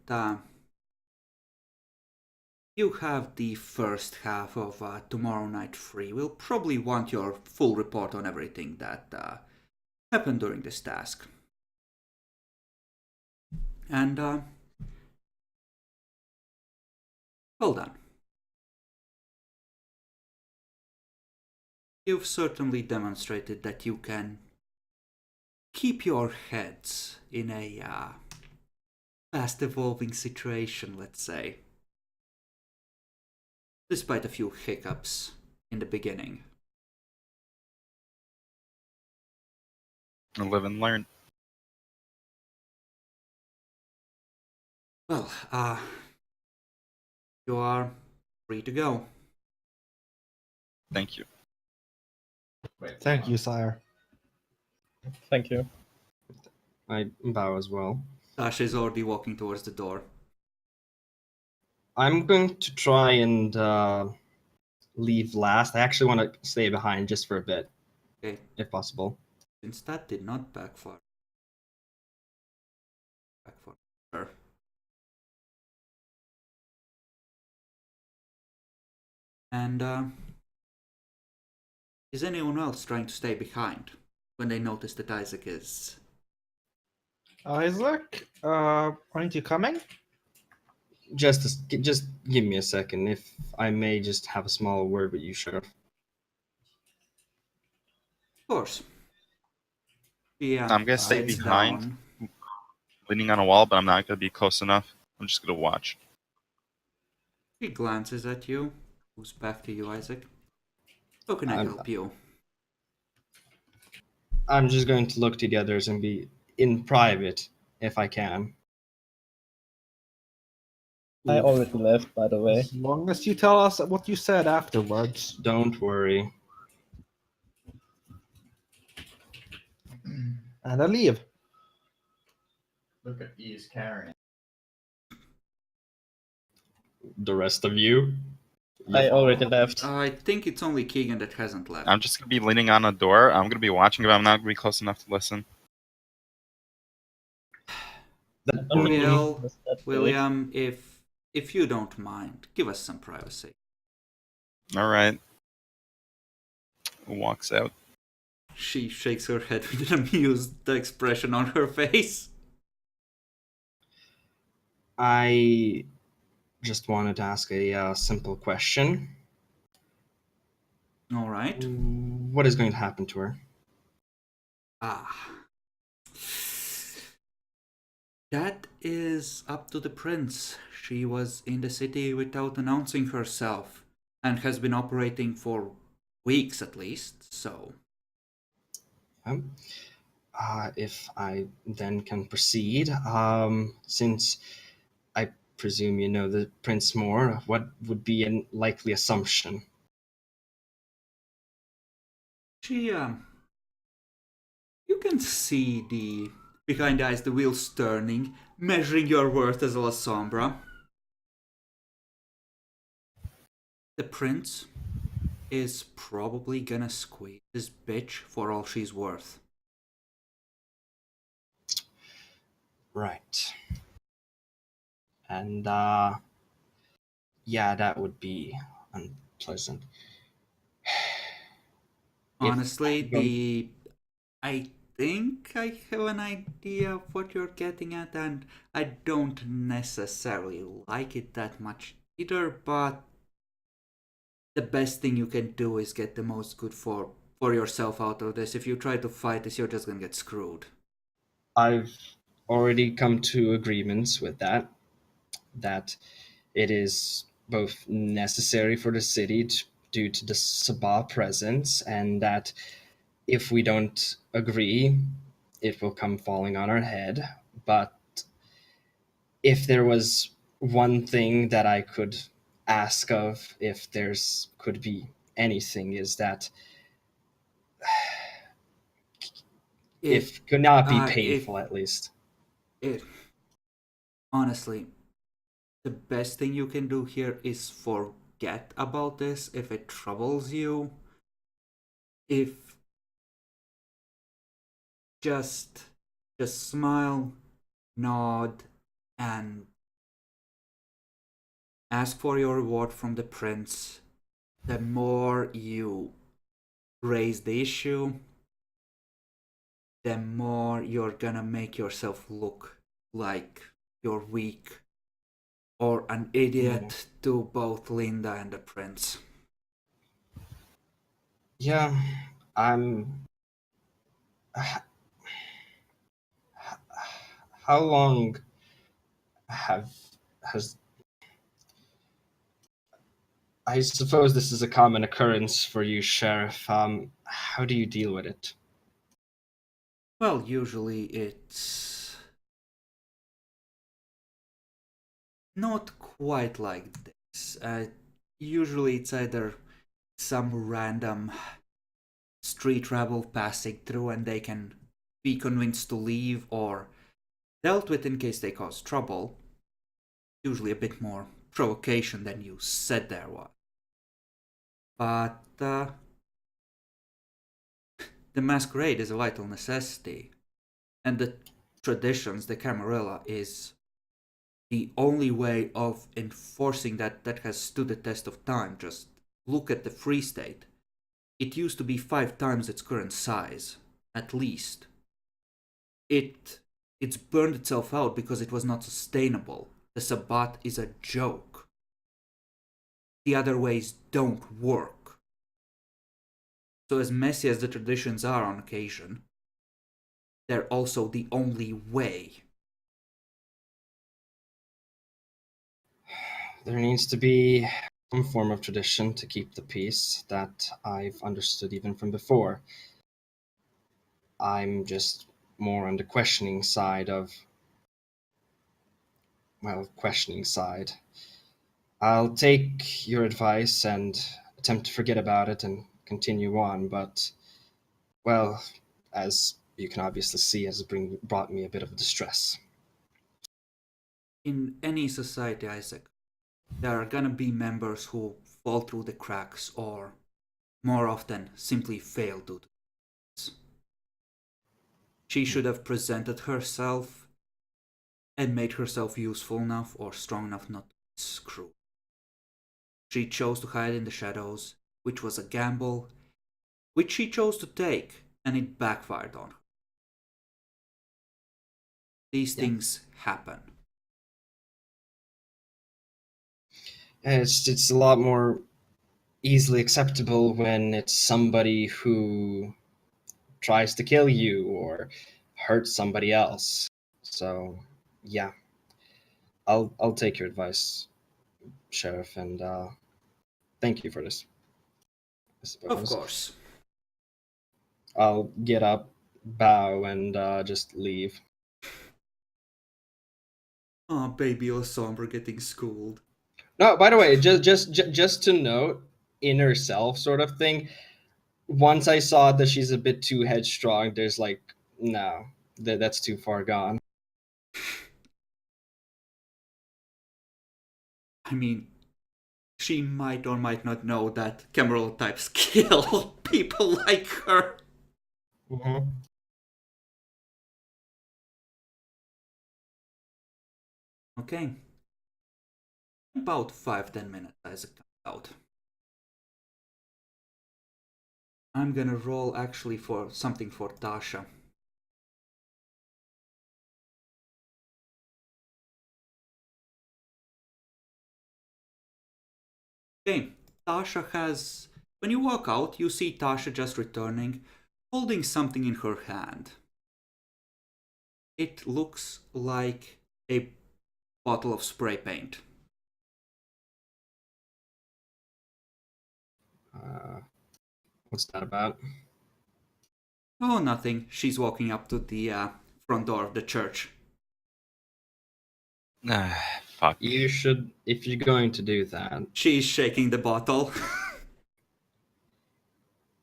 you have the first half of tomorrow night free. We'll probably want your full report on everything that happened during this task. And, well done. You've certainly demonstrated that you can keep your heads in a fast evolving situation, let's say. Despite a few hiccups in the beginning. Live and learn. Well, you are free to go. Thank you. Thank you, sire. Thank you. I bow as well. Tasha is already walking towards the door. I'm going to try and leave last. I actually want to stay behind just for a bit, Okay, if possible. since that did not backfire. Sure. And is anyone else trying to stay behind when they notice that Isaac is? Isaac, aren't you coming? Just give me a second, if I may just have a small word with you, Sheriff. Of course. He I'm gonna stay sits behind. down. Leaning on a wall, but I'm not gonna be close enough. I'm just gonna watch. He glances at you. Moves back to you, Isaac. How can I help you? I'm just going to look to the others and be in private, if I can. I already left, by the way. As long as you tell us what you said afterwards. Don't worry. And I leave. Look at these carrying. The rest of you? I already left. I think it's only Keegan that hasn't left. I'm just gonna be leaning on a door. I'm gonna be watching, but I'm not gonna be close enough to listen. Will, Was that big? William, if you don't mind, give us some privacy. All right. Walks out. She shakes her head with an amused expression on her face. I just wanted to ask a simple question. All right. What is going to happen to her? That is up to the prince. She was in the city without announcing herself and has been operating for weeks at least, so. If I then can proceed, since I presume you know the prince more, what would be a likely assumption? She, you can see behind the eyes, the wheels turning, measuring your worth as a La Sombra. The prince is probably gonna squeeze this bitch for all she's worth. Right. And yeah, that would be unpleasant. If Honestly, I'm going, I think I have an idea of what you're getting at, and I don't necessarily like it that much either, but the best thing you can do is get the most good for yourself out of this. If you try to fight this, you're just gonna get screwed. I've already come to agreements with that it is both necessary for the city due to the Sabah presence, and that if we don't agree, it will come falling on our head. But if there was one thing that I could ask of, if there's could be anything, is that If if could not be if painful at least. it honestly, the best thing you can do here is forget about this if it troubles you. If just just smile, nod, and ask for your reward from the prince. The more you raise the issue, the more you're gonna make yourself look like you're weak or an Mm. idiot to both Linda and the prince. Yeah, I'm. h- How long have has I suppose this is a common occurrence for you, Sheriff. How do you deal with it? Well, usually it's not quite like this. Usually it's either some random street rebel passing through and they can be convinced to leave or dealt with in case they cause trouble. Usually a bit more provocation than you said there was. But the masquerade is a vital necessity, and the traditions, the Camarilla, is the only way of enforcing that has stood the test of time. Just look at the Free State. It used to be 5 times its current size, at least. It's burned itself out because it was not sustainable. The Sabbat is a joke. The other ways don't work. So as messy as the traditions are on occasion, they're also the only way. There needs to be some form of tradition to keep the peace that I've understood even from before. I'm just more on the questioning side of, well, questioning side. I'll take your advice and attempt to forget about it and continue on, but, well, as you can obviously see, has brought me a bit of distress. In any society, Isaac, there are gonna be members who fall through the cracks or, more often, simply fail to do this. She should have presented herself and made herself useful enough or strong enough not to be screwed. She chose to hide in the shadows, which was a gamble, which she chose to take, and it backfired on her. These Yeah. things happen. It's a lot more easily acceptable when it's somebody who tries to kill you or hurt somebody else. So, yeah, I'll take your advice, Sheriff, and thank you for this. I Of suppose course. I'll get up, bow, and just leave. Oh, baby Osombre getting schooled. No, by the way, just to note, inner self sort of thing. Once I saw that she's a bit too headstrong, there's like, no, that's too far gone. I mean, she might or might not know that Cameron types kill people like her. Mm-hmm. Okay. About 5-10 minutes as it comes out. I'm gonna roll actually for something for Tasha. Okay, Tasha has. When you walk out, you see Tasha just returning, holding something in her hand. It looks like a bottle of spray paint. What's that about? Oh, nothing. She's walking up to the front door of the church. Fuck. You should, if you're going to do that. She's shaking the bottle.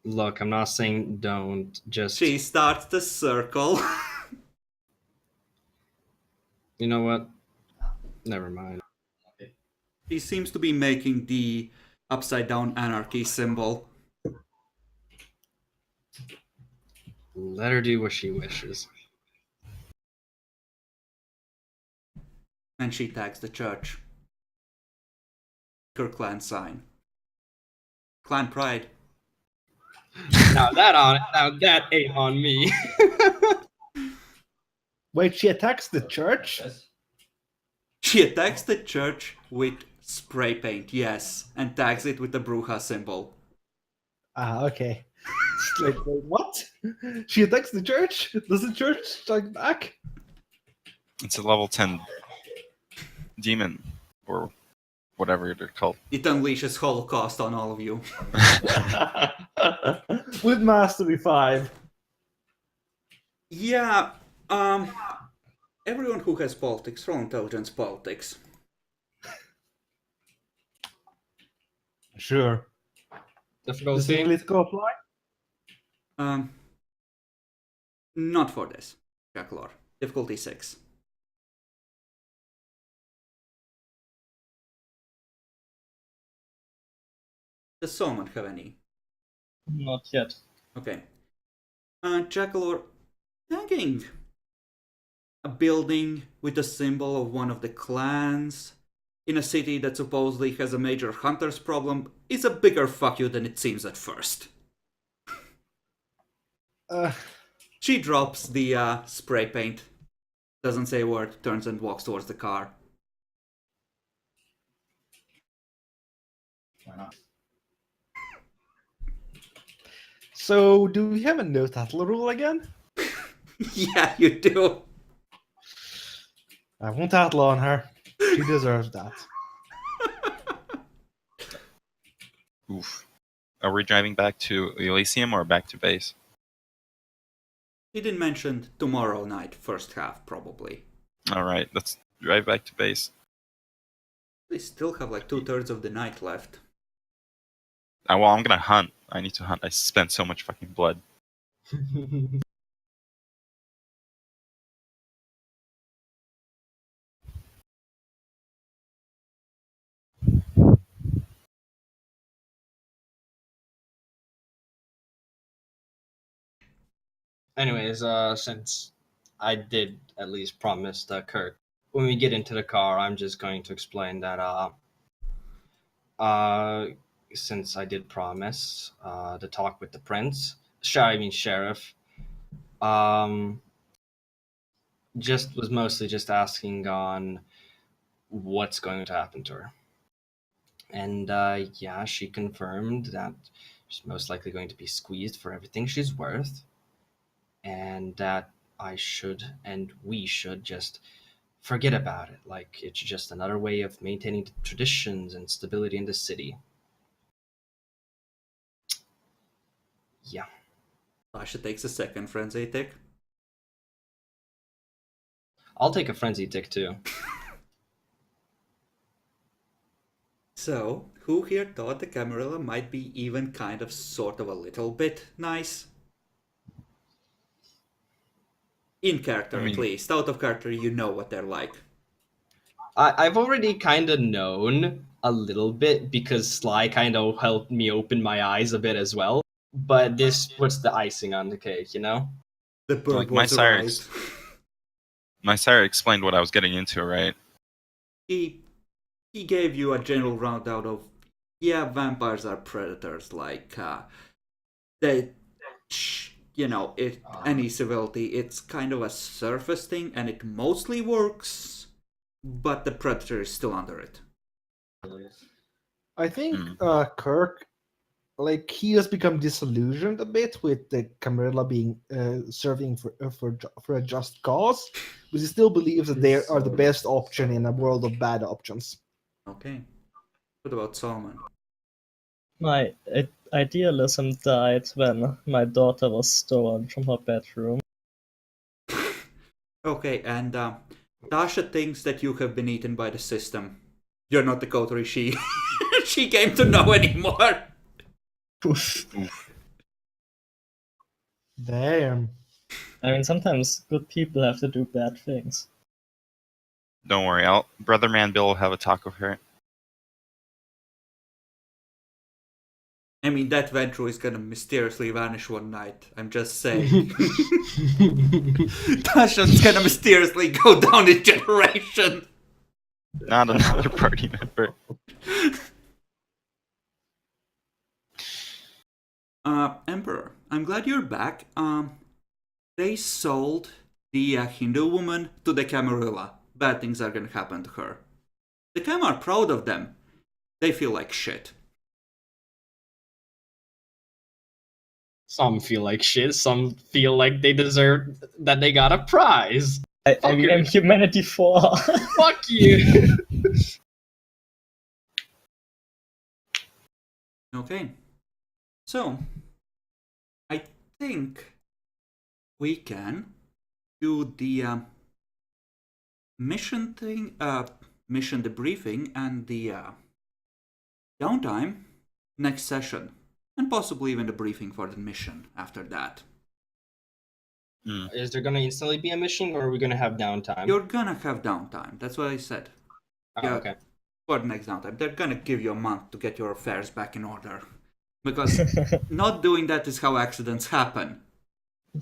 Look, I'm not saying don't. Just. She starts the circle. You know what? Never mind. She seems to be making the upside down anarchy symbol. Let her do what she wishes. And she tags the church. Her clan sign. Clan pride. Now that ain't on me. Wait, she attacks the church? Yes. She attacks the church with spray paint, yes, and tags it with the Bruja symbol. Ah, okay. It's like, wait, what? She attacks the church? Does the church strike back? It's a level 10 demon, or whatever they're called. It unleashes Holocaust on all of you. With Mastery 5. Yeah, everyone who has politics, roll intelligence politics. Sure. Does the Difficulty. political apply? Not for this, Jackalor. Difficulty 6. Does someone have any? Not yet. Okay. Jackalor, tagging a building with a symbol of one of the clans in a city that supposedly has a major hunters problem is a bigger fuck you than it seems at first. She drops the spray paint, doesn't say a word, turns and walks towards the car. Why not? So, do we have a no tattle rule again? Yeah, you do. I won't tattle on her. She deserves that. Oof. Are we driving back to Elysium or back to base? He didn't mention tomorrow night, first half, probably. Alright, let's drive back to base. They still have like 2/3 of the night left. Well, I'm gonna hunt. I need to hunt. I spent so much fucking blood. Anyways, since I did at least promise Kirk, when we get into the car, I'm just going to explain that since I did promise to talk with the prince, sheriff, just was mostly just asking on what's going to happen to her. And yeah, she confirmed that she's most likely going to be squeezed for everything she's worth, and that I should and we should just forget about it. Like it's just another way of maintaining the traditions and stability in the city. Yeah. Sasha takes a second frenzy tick. I'll take a frenzy tick too. So, who here thought the Camarilla might be even kind of sort of a little bit nice? In character, I mean- at least. Out of character, you know what they're like. I've already kind of known a little bit because Sly kind of helped me open my eyes a bit as well. But this puts the icing on the cake, you know? The bird Like, my was sire right. My sire explained what I was getting into, right? He he gave you a general rundown of, yeah, vampires are predators. Like they, any civility, it's kind of a surface thing, and it mostly works, but the predator is still under it. I think Hmm. Kirk, like he has become disillusioned a bit with the Camarilla being serving for a just cause, but he still believes that they are the best option in a world of bad options. Okay. What about Solomon? My idealism died when my daughter was stolen from her bedroom. Okay, and Tasha thinks that you have been eaten by the system. You're not the Kotori she she came to know anymore. Oof. Damn. I mean, sometimes good people have to do bad things. Don't worry, Brother Man Bill will have a talk with her. I mean, that Ventru is gonna mysteriously vanish one night. I'm just saying. Tasha's gonna mysteriously go down in generation. Not another party member. Emperor, I'm glad you're back. They sold the Hindu woman to the Camarilla. Bad things are gonna happen to her. The Cam are proud of them. They feel like shit. Some feel like shit. Some feel like they deserve that they got a prize. I mean, I'm humanity 4. Fuck you. Okay. So, I think we can do the mission thing, mission debriefing, and the downtime next session, and possibly even the briefing for the mission after that. Is there gonna instantly be a mission, or are we gonna have downtime? You're gonna have downtime. That's what I said. Oh, Yeah, okay. for the next downtime. They're gonna give you a month to get your affairs back in order. Because not doing that is how accidents happen.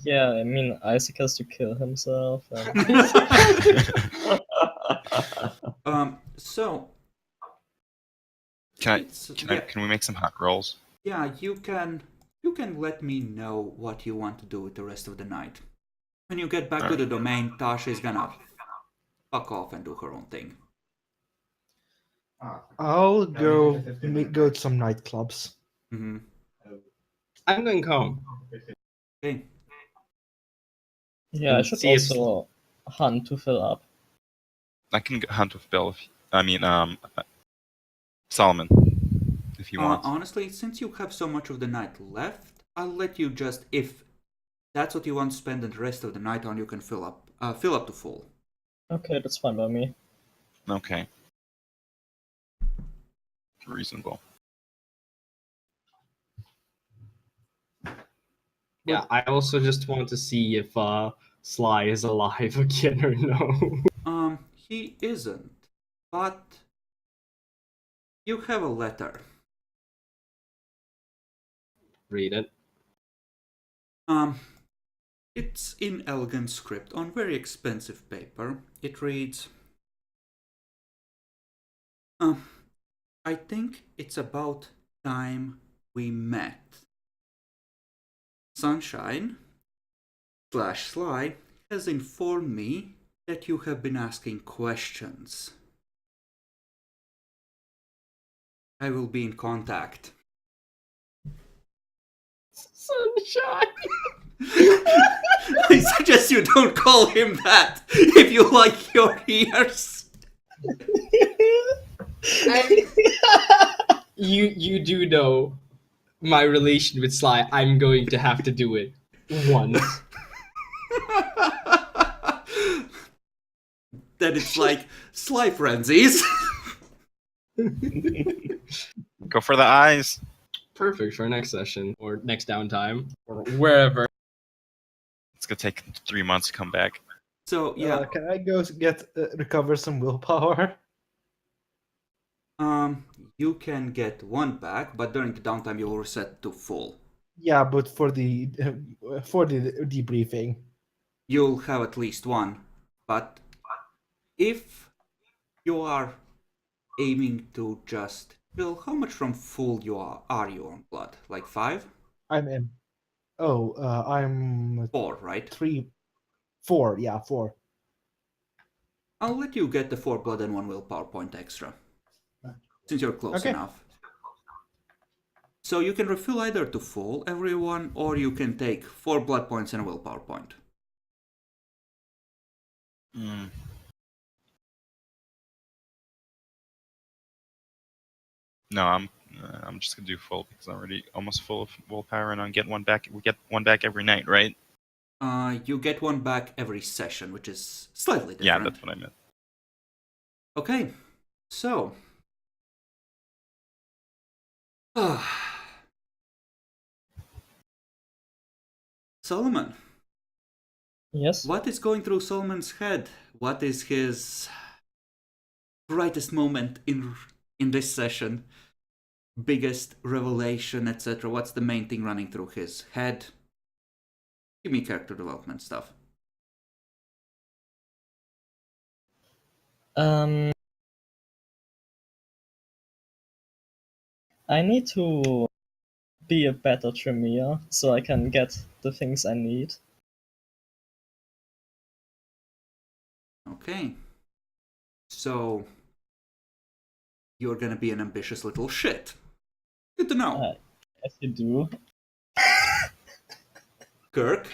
Yeah, I mean, Isaac has to kill himself. So Can yeah, can we make some hot rolls? yeah, you can let me know what you want to do with the rest of the night. When you get back to the domain, Tasha is gonna fuck off and do her own thing. I'll go go to some nightclubs. Mm-hmm. I'm going home. Okay. Yeah, I should See if- also hunt to fill up. I can hunt with Bill. Solomon, if you want. Honestly, since you have so much of the night left, I'll let you just, if that's what you want to spend the rest of the night on, you can fill up to full. Okay, that's fine by me. Okay. Reasonable. Yeah, I also just want to see if Sly is alive again or no. He isn't, but you have a letter. Read it. It's in elegant script on very expensive paper. It reads, I think it's about time we met. Sunshine / Sly has informed me that you have been asking questions. I will be in contact. Sunshine. I suggest you don't call him that if you like your ears. You do know my relation with Sly. I'm going to have to do it once. That it's like Sly frenzies. Go for the eyes. Perfect for next session or next downtime or wherever. It's gonna take 3 months to come back. So yeah, Can I go get recover some willpower? you can get one back, but during the downtime you will reset to full. Yeah, but for the debriefing. You'll have at least one, but if you are aiming to just chill. How much from full are you on blood? Like 5? I'm in. Oh, I'm 4, right? 3, 4. Yeah, 4. I'll let you get the 4 blood and 1 willpower point extra, since you're close Okay. enough. So you can refill either to full, everyone, or you can take 4 blood points and a willpower point. Mm. No, I'm just gonna do full because I'm already almost full of willpower, and I get one back. We get one back every night, right? You get 1 back every session, which is slightly Yeah, different. that's what I meant. Okay, so. Solomon, Yes. what is going through Solomon's head? What is his brightest moment in this session? Biggest revelation, etc. What's the main thing running through his head? Give me character development stuff. I need to be a better Tremere so I can get the things I need. Okay. So you're gonna be an ambitious little shit. Good to know. As you do. Kirk?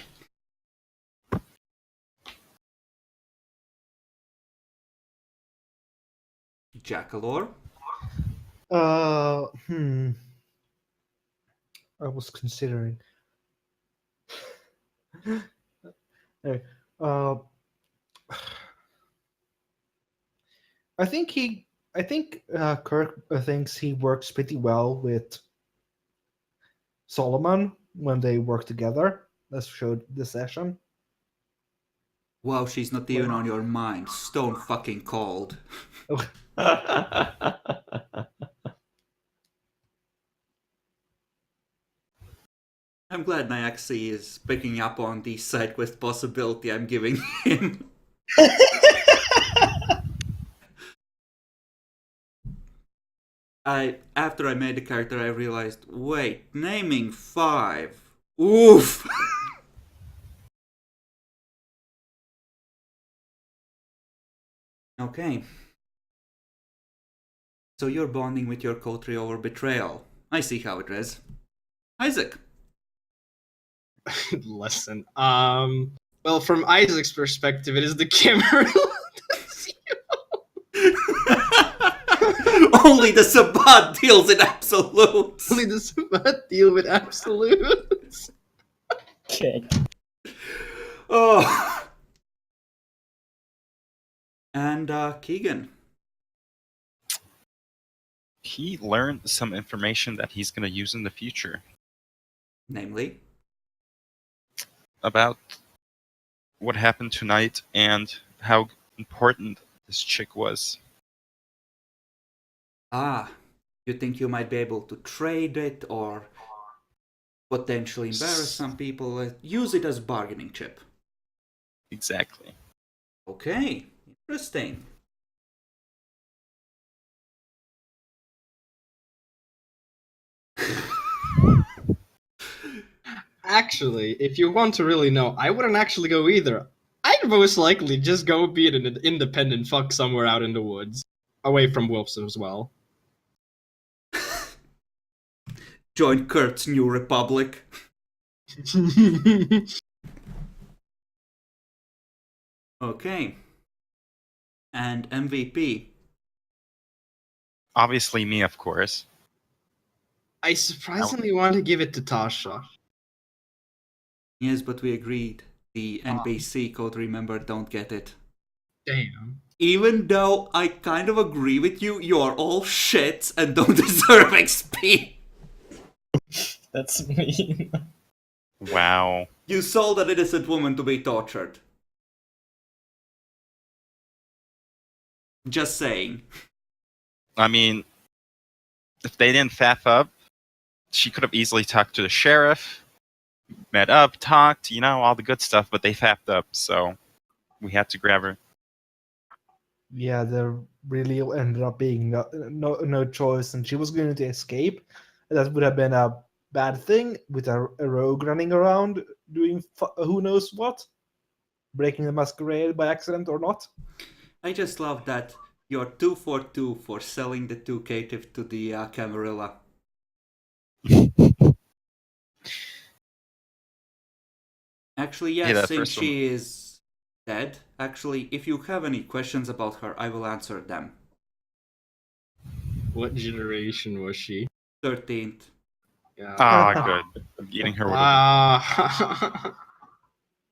Jackalor? I was considering. Anyway, I think Kirk thinks he works pretty well with Solomon when they work together. As showed this session. Wow, she's not even on your mind. Stone fucking cold. I'm glad Nyaxi is picking up on the side quest possibility I'm giving him. After I made the character, I realized, wait, naming 5. Oof. Okay. So you're bonding with your coterie over betrayal. I see how it is. Isaac. Listen, well, from Isaac's perspective, it is the camera. Only the Sabbat deals in absolutes. Only the Sabbat deal with absolutes. Okay. Oh. And Keegan. He learned some information that he's gonna use in the future Namely? about what happened tonight and how important this chick was. Ah, you think you might be able to trade it or potentially embarrass some people? Use it as bargaining chip. Exactly. Okay, interesting. Actually, if you want to really know, I wouldn't actually go either. I'd most likely just go be an independent fuck somewhere out in the woods, away from wolves as well. Join Kurt's New Republic. Okay. And MVP. Obviously, me, of course. I surprisingly want to give it to Tasha. Yes, but we agreed. The NPC code, remember, don't get it. Damn. Even though I kind of agree with you, you are all shits and don't deserve XP. That's mean. Wow. You sold an innocent woman to be tortured. Just saying. I mean, if they didn't faff up, she could have easily talked to the sheriff, met up, talked, all the good stuff, but they faffed up, so we had to grab her. Yeah, really ended up being no choice, and she was going to escape. That would have been a bad thing with a rogue running around doing who knows what, breaking the masquerade by accident or not. I just love that you're 2 for 2 for selling the two cative to the Camarilla. Actually, Hey, yes, that since first one. she is dead, actually, if you have any questions about her, I will answer them. What generation was she? 13th. Yeah. Ah, good. Eating her would have been. Ah.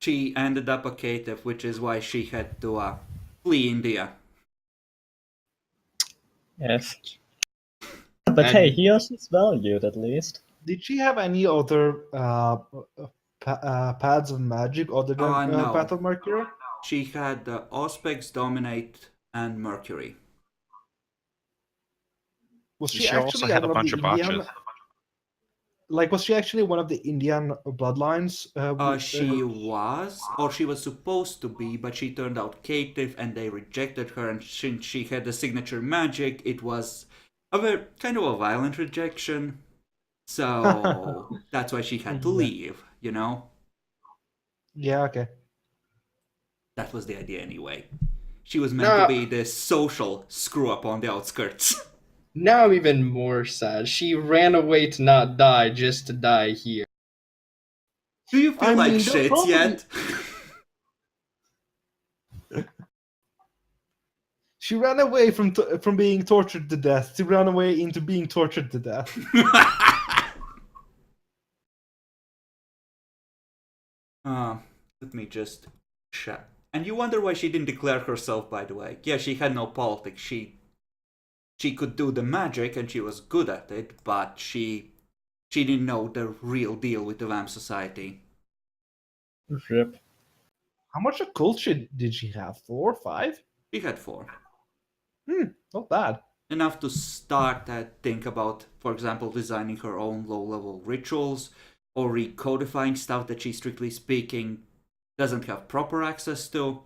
She ended up a cative, which is why she had to flee India. Yes. But hey, And he or she's valued at least. Did she have any other paths of magic other than Path No. of Mercury? She had Auspex, Dominate, and Mercury. Was she She also actually had a one of the bunch of Indian? botches. Like, was she actually one of the Indian bloodlines? She was, or she was supposed to be, but she turned out cative and they rejected her. And since she had the signature magic, it was kind of a violent rejection. So that's why she had to Yeah. leave, you know? Yeah. Okay. That was the idea anyway. She was meant to no, be this social screw up on the outskirts. now I'm even more sad. She ran away to not die just to die here. Do you feel I like mean, shit nobody. yet? She ran away from being tortured to death. She ran away into being tortured to death. Let me just check. And you wonder why she didn't declare herself, by the way. Yeah, she had no politics. She could do the magic and she was good at it, but she didn't know the real deal with the Vamp Society. Rip. How much of cult did she have? 4, 5? She had 4. Not bad. Enough to start to think about, for example, designing her own low-level rituals or recodifying stuff that she, strictly speaking, doesn't have proper access to.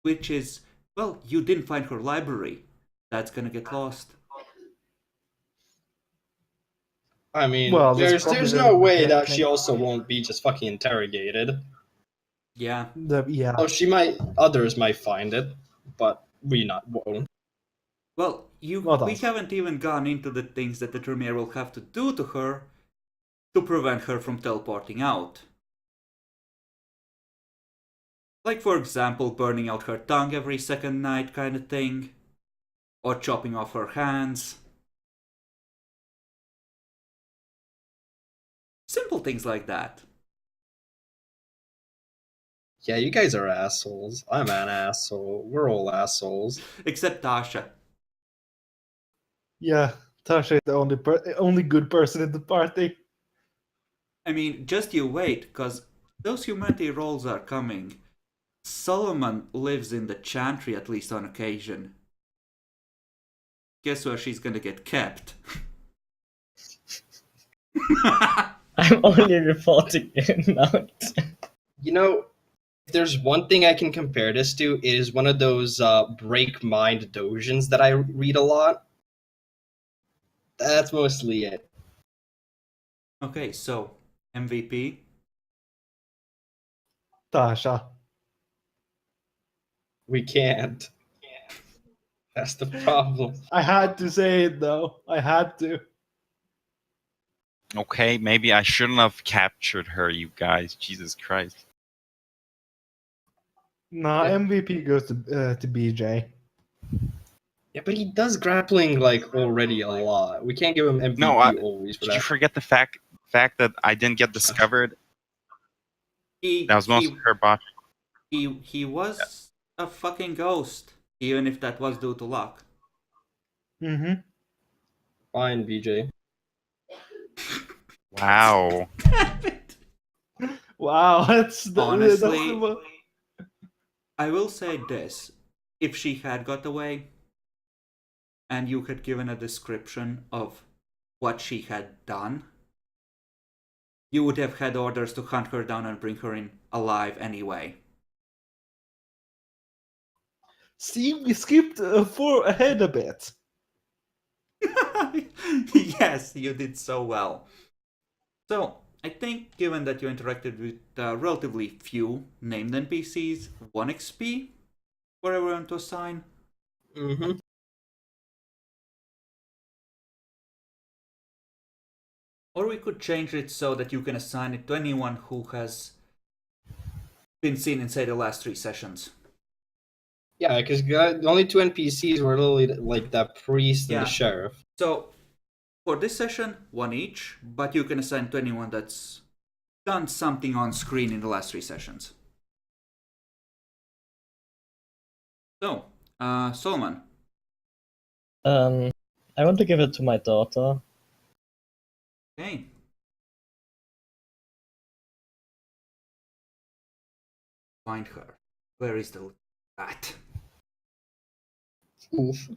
Which is, well, you didn't find her library. That's gonna get lost. I mean, Well, that's probably there's the no way mechanic. that she also won't be just fucking interrogated. Yeah. Yeah. Oh, others might find it, but we not won't. Well, Not we us. haven't even gone into the things that the Tremere will have to do to her to prevent her from teleporting out. Like, for example, burning out her tongue every second night kind of thing. Or chopping off her hands. Simple things like that. Yeah, you guys are assholes. I'm an asshole. We're all assholes. Except Tasha. Yeah. Tasha is the only good person in the party. I mean, just you wait, cause those humanity rolls are coming. Solomon lives in the Chantry, at least on occasion. Guess where she's gonna get kept? I'm only reporting in out. You know, if there's one thing I can compare this to, it is one of those break mind dojins that I read a lot. That's mostly it. Okay, so MVP. Tasha. We can't. That's the problem. I had to say it though. I had to. Okay, maybe I shouldn't have captured her, you guys. Jesus Christ. Nah, Yeah. MVP goes to BJ. Yeah, but he does grappling like already a lot. We can't give him MVP No, always for did you that. forget the fact that I didn't get discovered? That was mostly her bot. He was a fucking ghost, even if that was due to luck. Mm-hmm. Fine, BJ. Wow. Wow, that's Honestly, the I will say this: if she had got away, and you had given a description of what she had done, you would have had orders to hunt her down and bring her in alive anyway. See, we skipped 4 ahead a bit. Yes, you did so well. So, I think given that you interacted with relatively few named NPCs, 1 XP for everyone to assign. Mm-hmm. Or we could change it so that you can assign it to anyone who has been seen in, say, the last 3 sessions. Yeah, because the only 2 NPCs were literally like that priest and Yeah. the sheriff. So, for this session, 1 each, but you can assign to anyone that's done something on screen in the last 3 sessions. So, Solomon. I want to give it to my daughter. Okay. Find her. Where is the rat? Oof.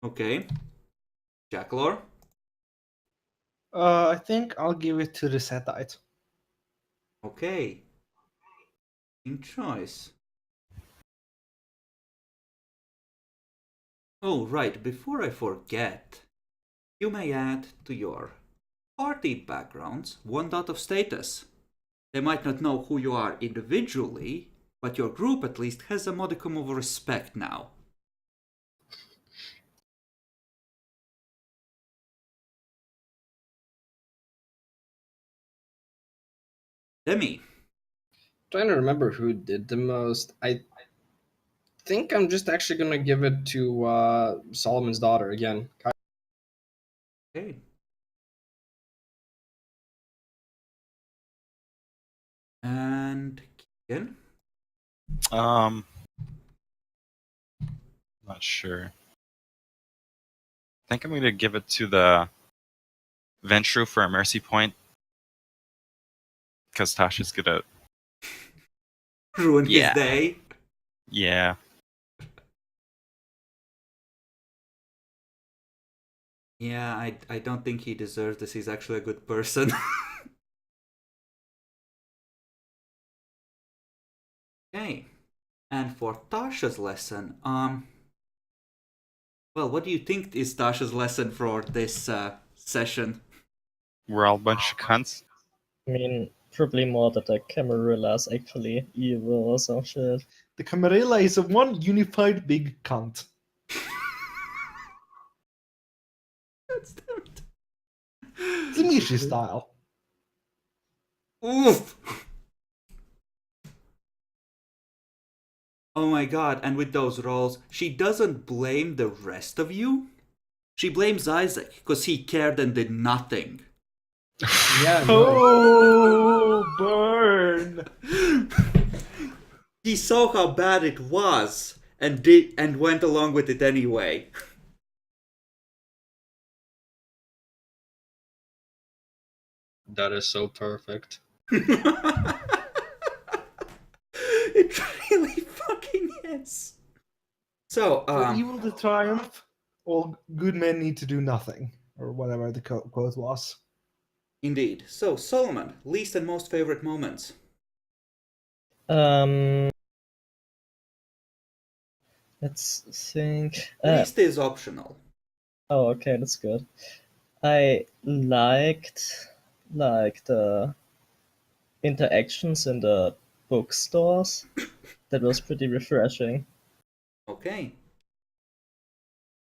Okay. Jackalor. I think I'll give it to the Setite. Okay. In choice. Oh, right, before I forget, you may add to your party backgrounds 1 dot of status. They might not know who you are individually, but your group at least has a modicum of respect now. Demi. Trying to remember who did the most. I think I'm just actually gonna give it to Solomon's daughter again. Okay. And Keegan. Not sure. I think I'm gonna give it to the Ventru for a mercy point. Because Tasha's good at Ruin his Yeah. day. yeah. Yeah, I don't think he deserves this. He's actually a good person. Okay. And for Tasha's lesson, well, what do you think is Tasha's lesson for this session? We're all a bunch of cunts. I mean, probably more that the Camarilla is actually evil or some shit. The Camarilla is a one unified big cunt. That's it. Zimishi style. Oof! Oh my god, and with those rolls, she doesn't blame the rest of you. She blames Isaac, because he cared and did nothing. Yeah, no. Oh, burn! He saw how bad it was, and went along with it anyway. That is so perfect. It really fucking is. So, For evil to triumph, all good men need to do nothing. Or whatever the quote was. indeed. So, Solomon, least and most favorite moments. Um, let's think. Least is optional. Oh, okay, that's good. I liked like the interactions in the bookstores. That was pretty refreshing. Okay.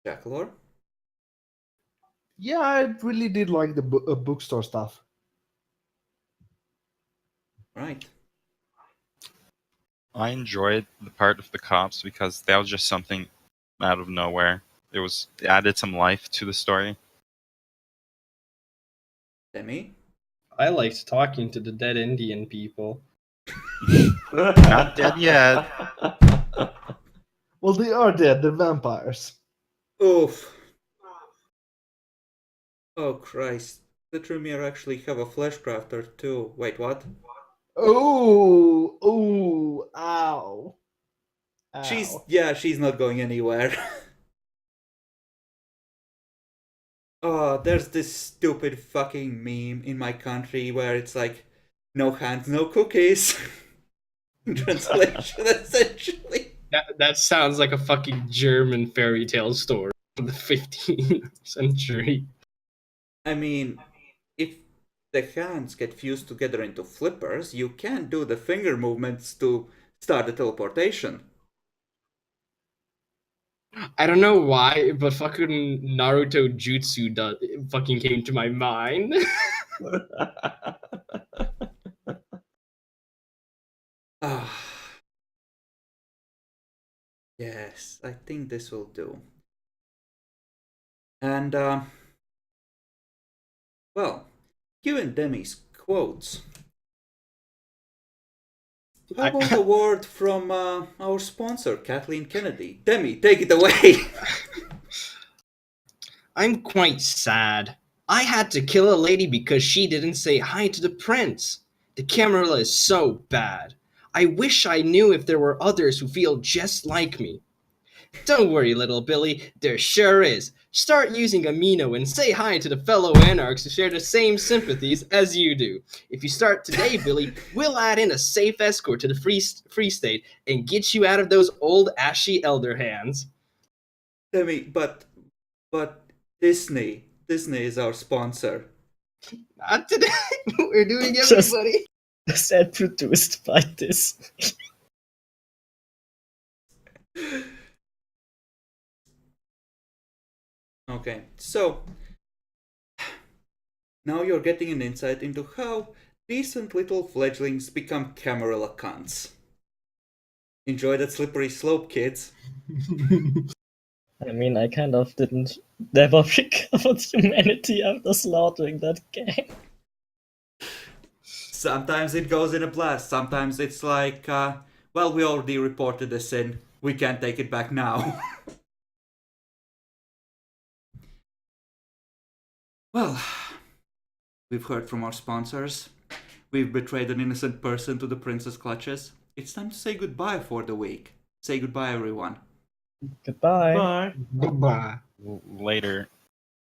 Jackalor? Yeah, I really did like the bookstore stuff. Right. I enjoyed the part of the cops because that was just something out of nowhere. It added some life to the story. Demi? I liked talking to the dead Indian people. Not dead yet. Well, they are dead. They're vampires. Oof. Oh, Christ. The Tremere actually have a flesh crafter too. Wait, what? Oh, oh, ow. Ow. She's not going anywhere. Oh, there's this stupid fucking meme in my country where it's like, no hands, no cookies. in translation, essentially. That sounds like a fucking German fairy tale story from the 15th century. I mean, if the hands get fused together into flippers, you can do the finger movements to start the teleportation. I don't know why, but fucking Naruto Jutsu fucking came to my mind. Ah. Yes, I think this will do. And, well, given Demi's quotes, how about a word from our sponsor, Kathleen Kennedy? Demi, take it away! I'm quite sad. I had to kill a lady because she didn't say hi to the prince. The camera is so bad. I wish I knew if there were others who feel just like me. Don't worry, little Billy, there sure is. Start using Amino and say hi to the fellow anarchs who share the same sympathies as you do. If you start today, Billy, we'll add in a safe escort to the free state and get you out of those old ashy elder hands. Demi, but Disney is our sponsor. Not today. We're doing Just- everybody. Said produced by this. Okay, so now you're getting an insight into how decent little fledglings become Camarilla cunts. Enjoy that slippery slope, kids. I mean, I kind of didn't never recovered humanity after slaughtering that gang. Sometimes it goes in a blast, sometimes it's like, well, we already reported the sin, we can't take it back now. Well, we've heard from our sponsors. We've betrayed an innocent person to the prince's clutches. It's time to say goodbye for the week. Say goodbye, everyone. Goodbye. Bye. Goodbye. Later.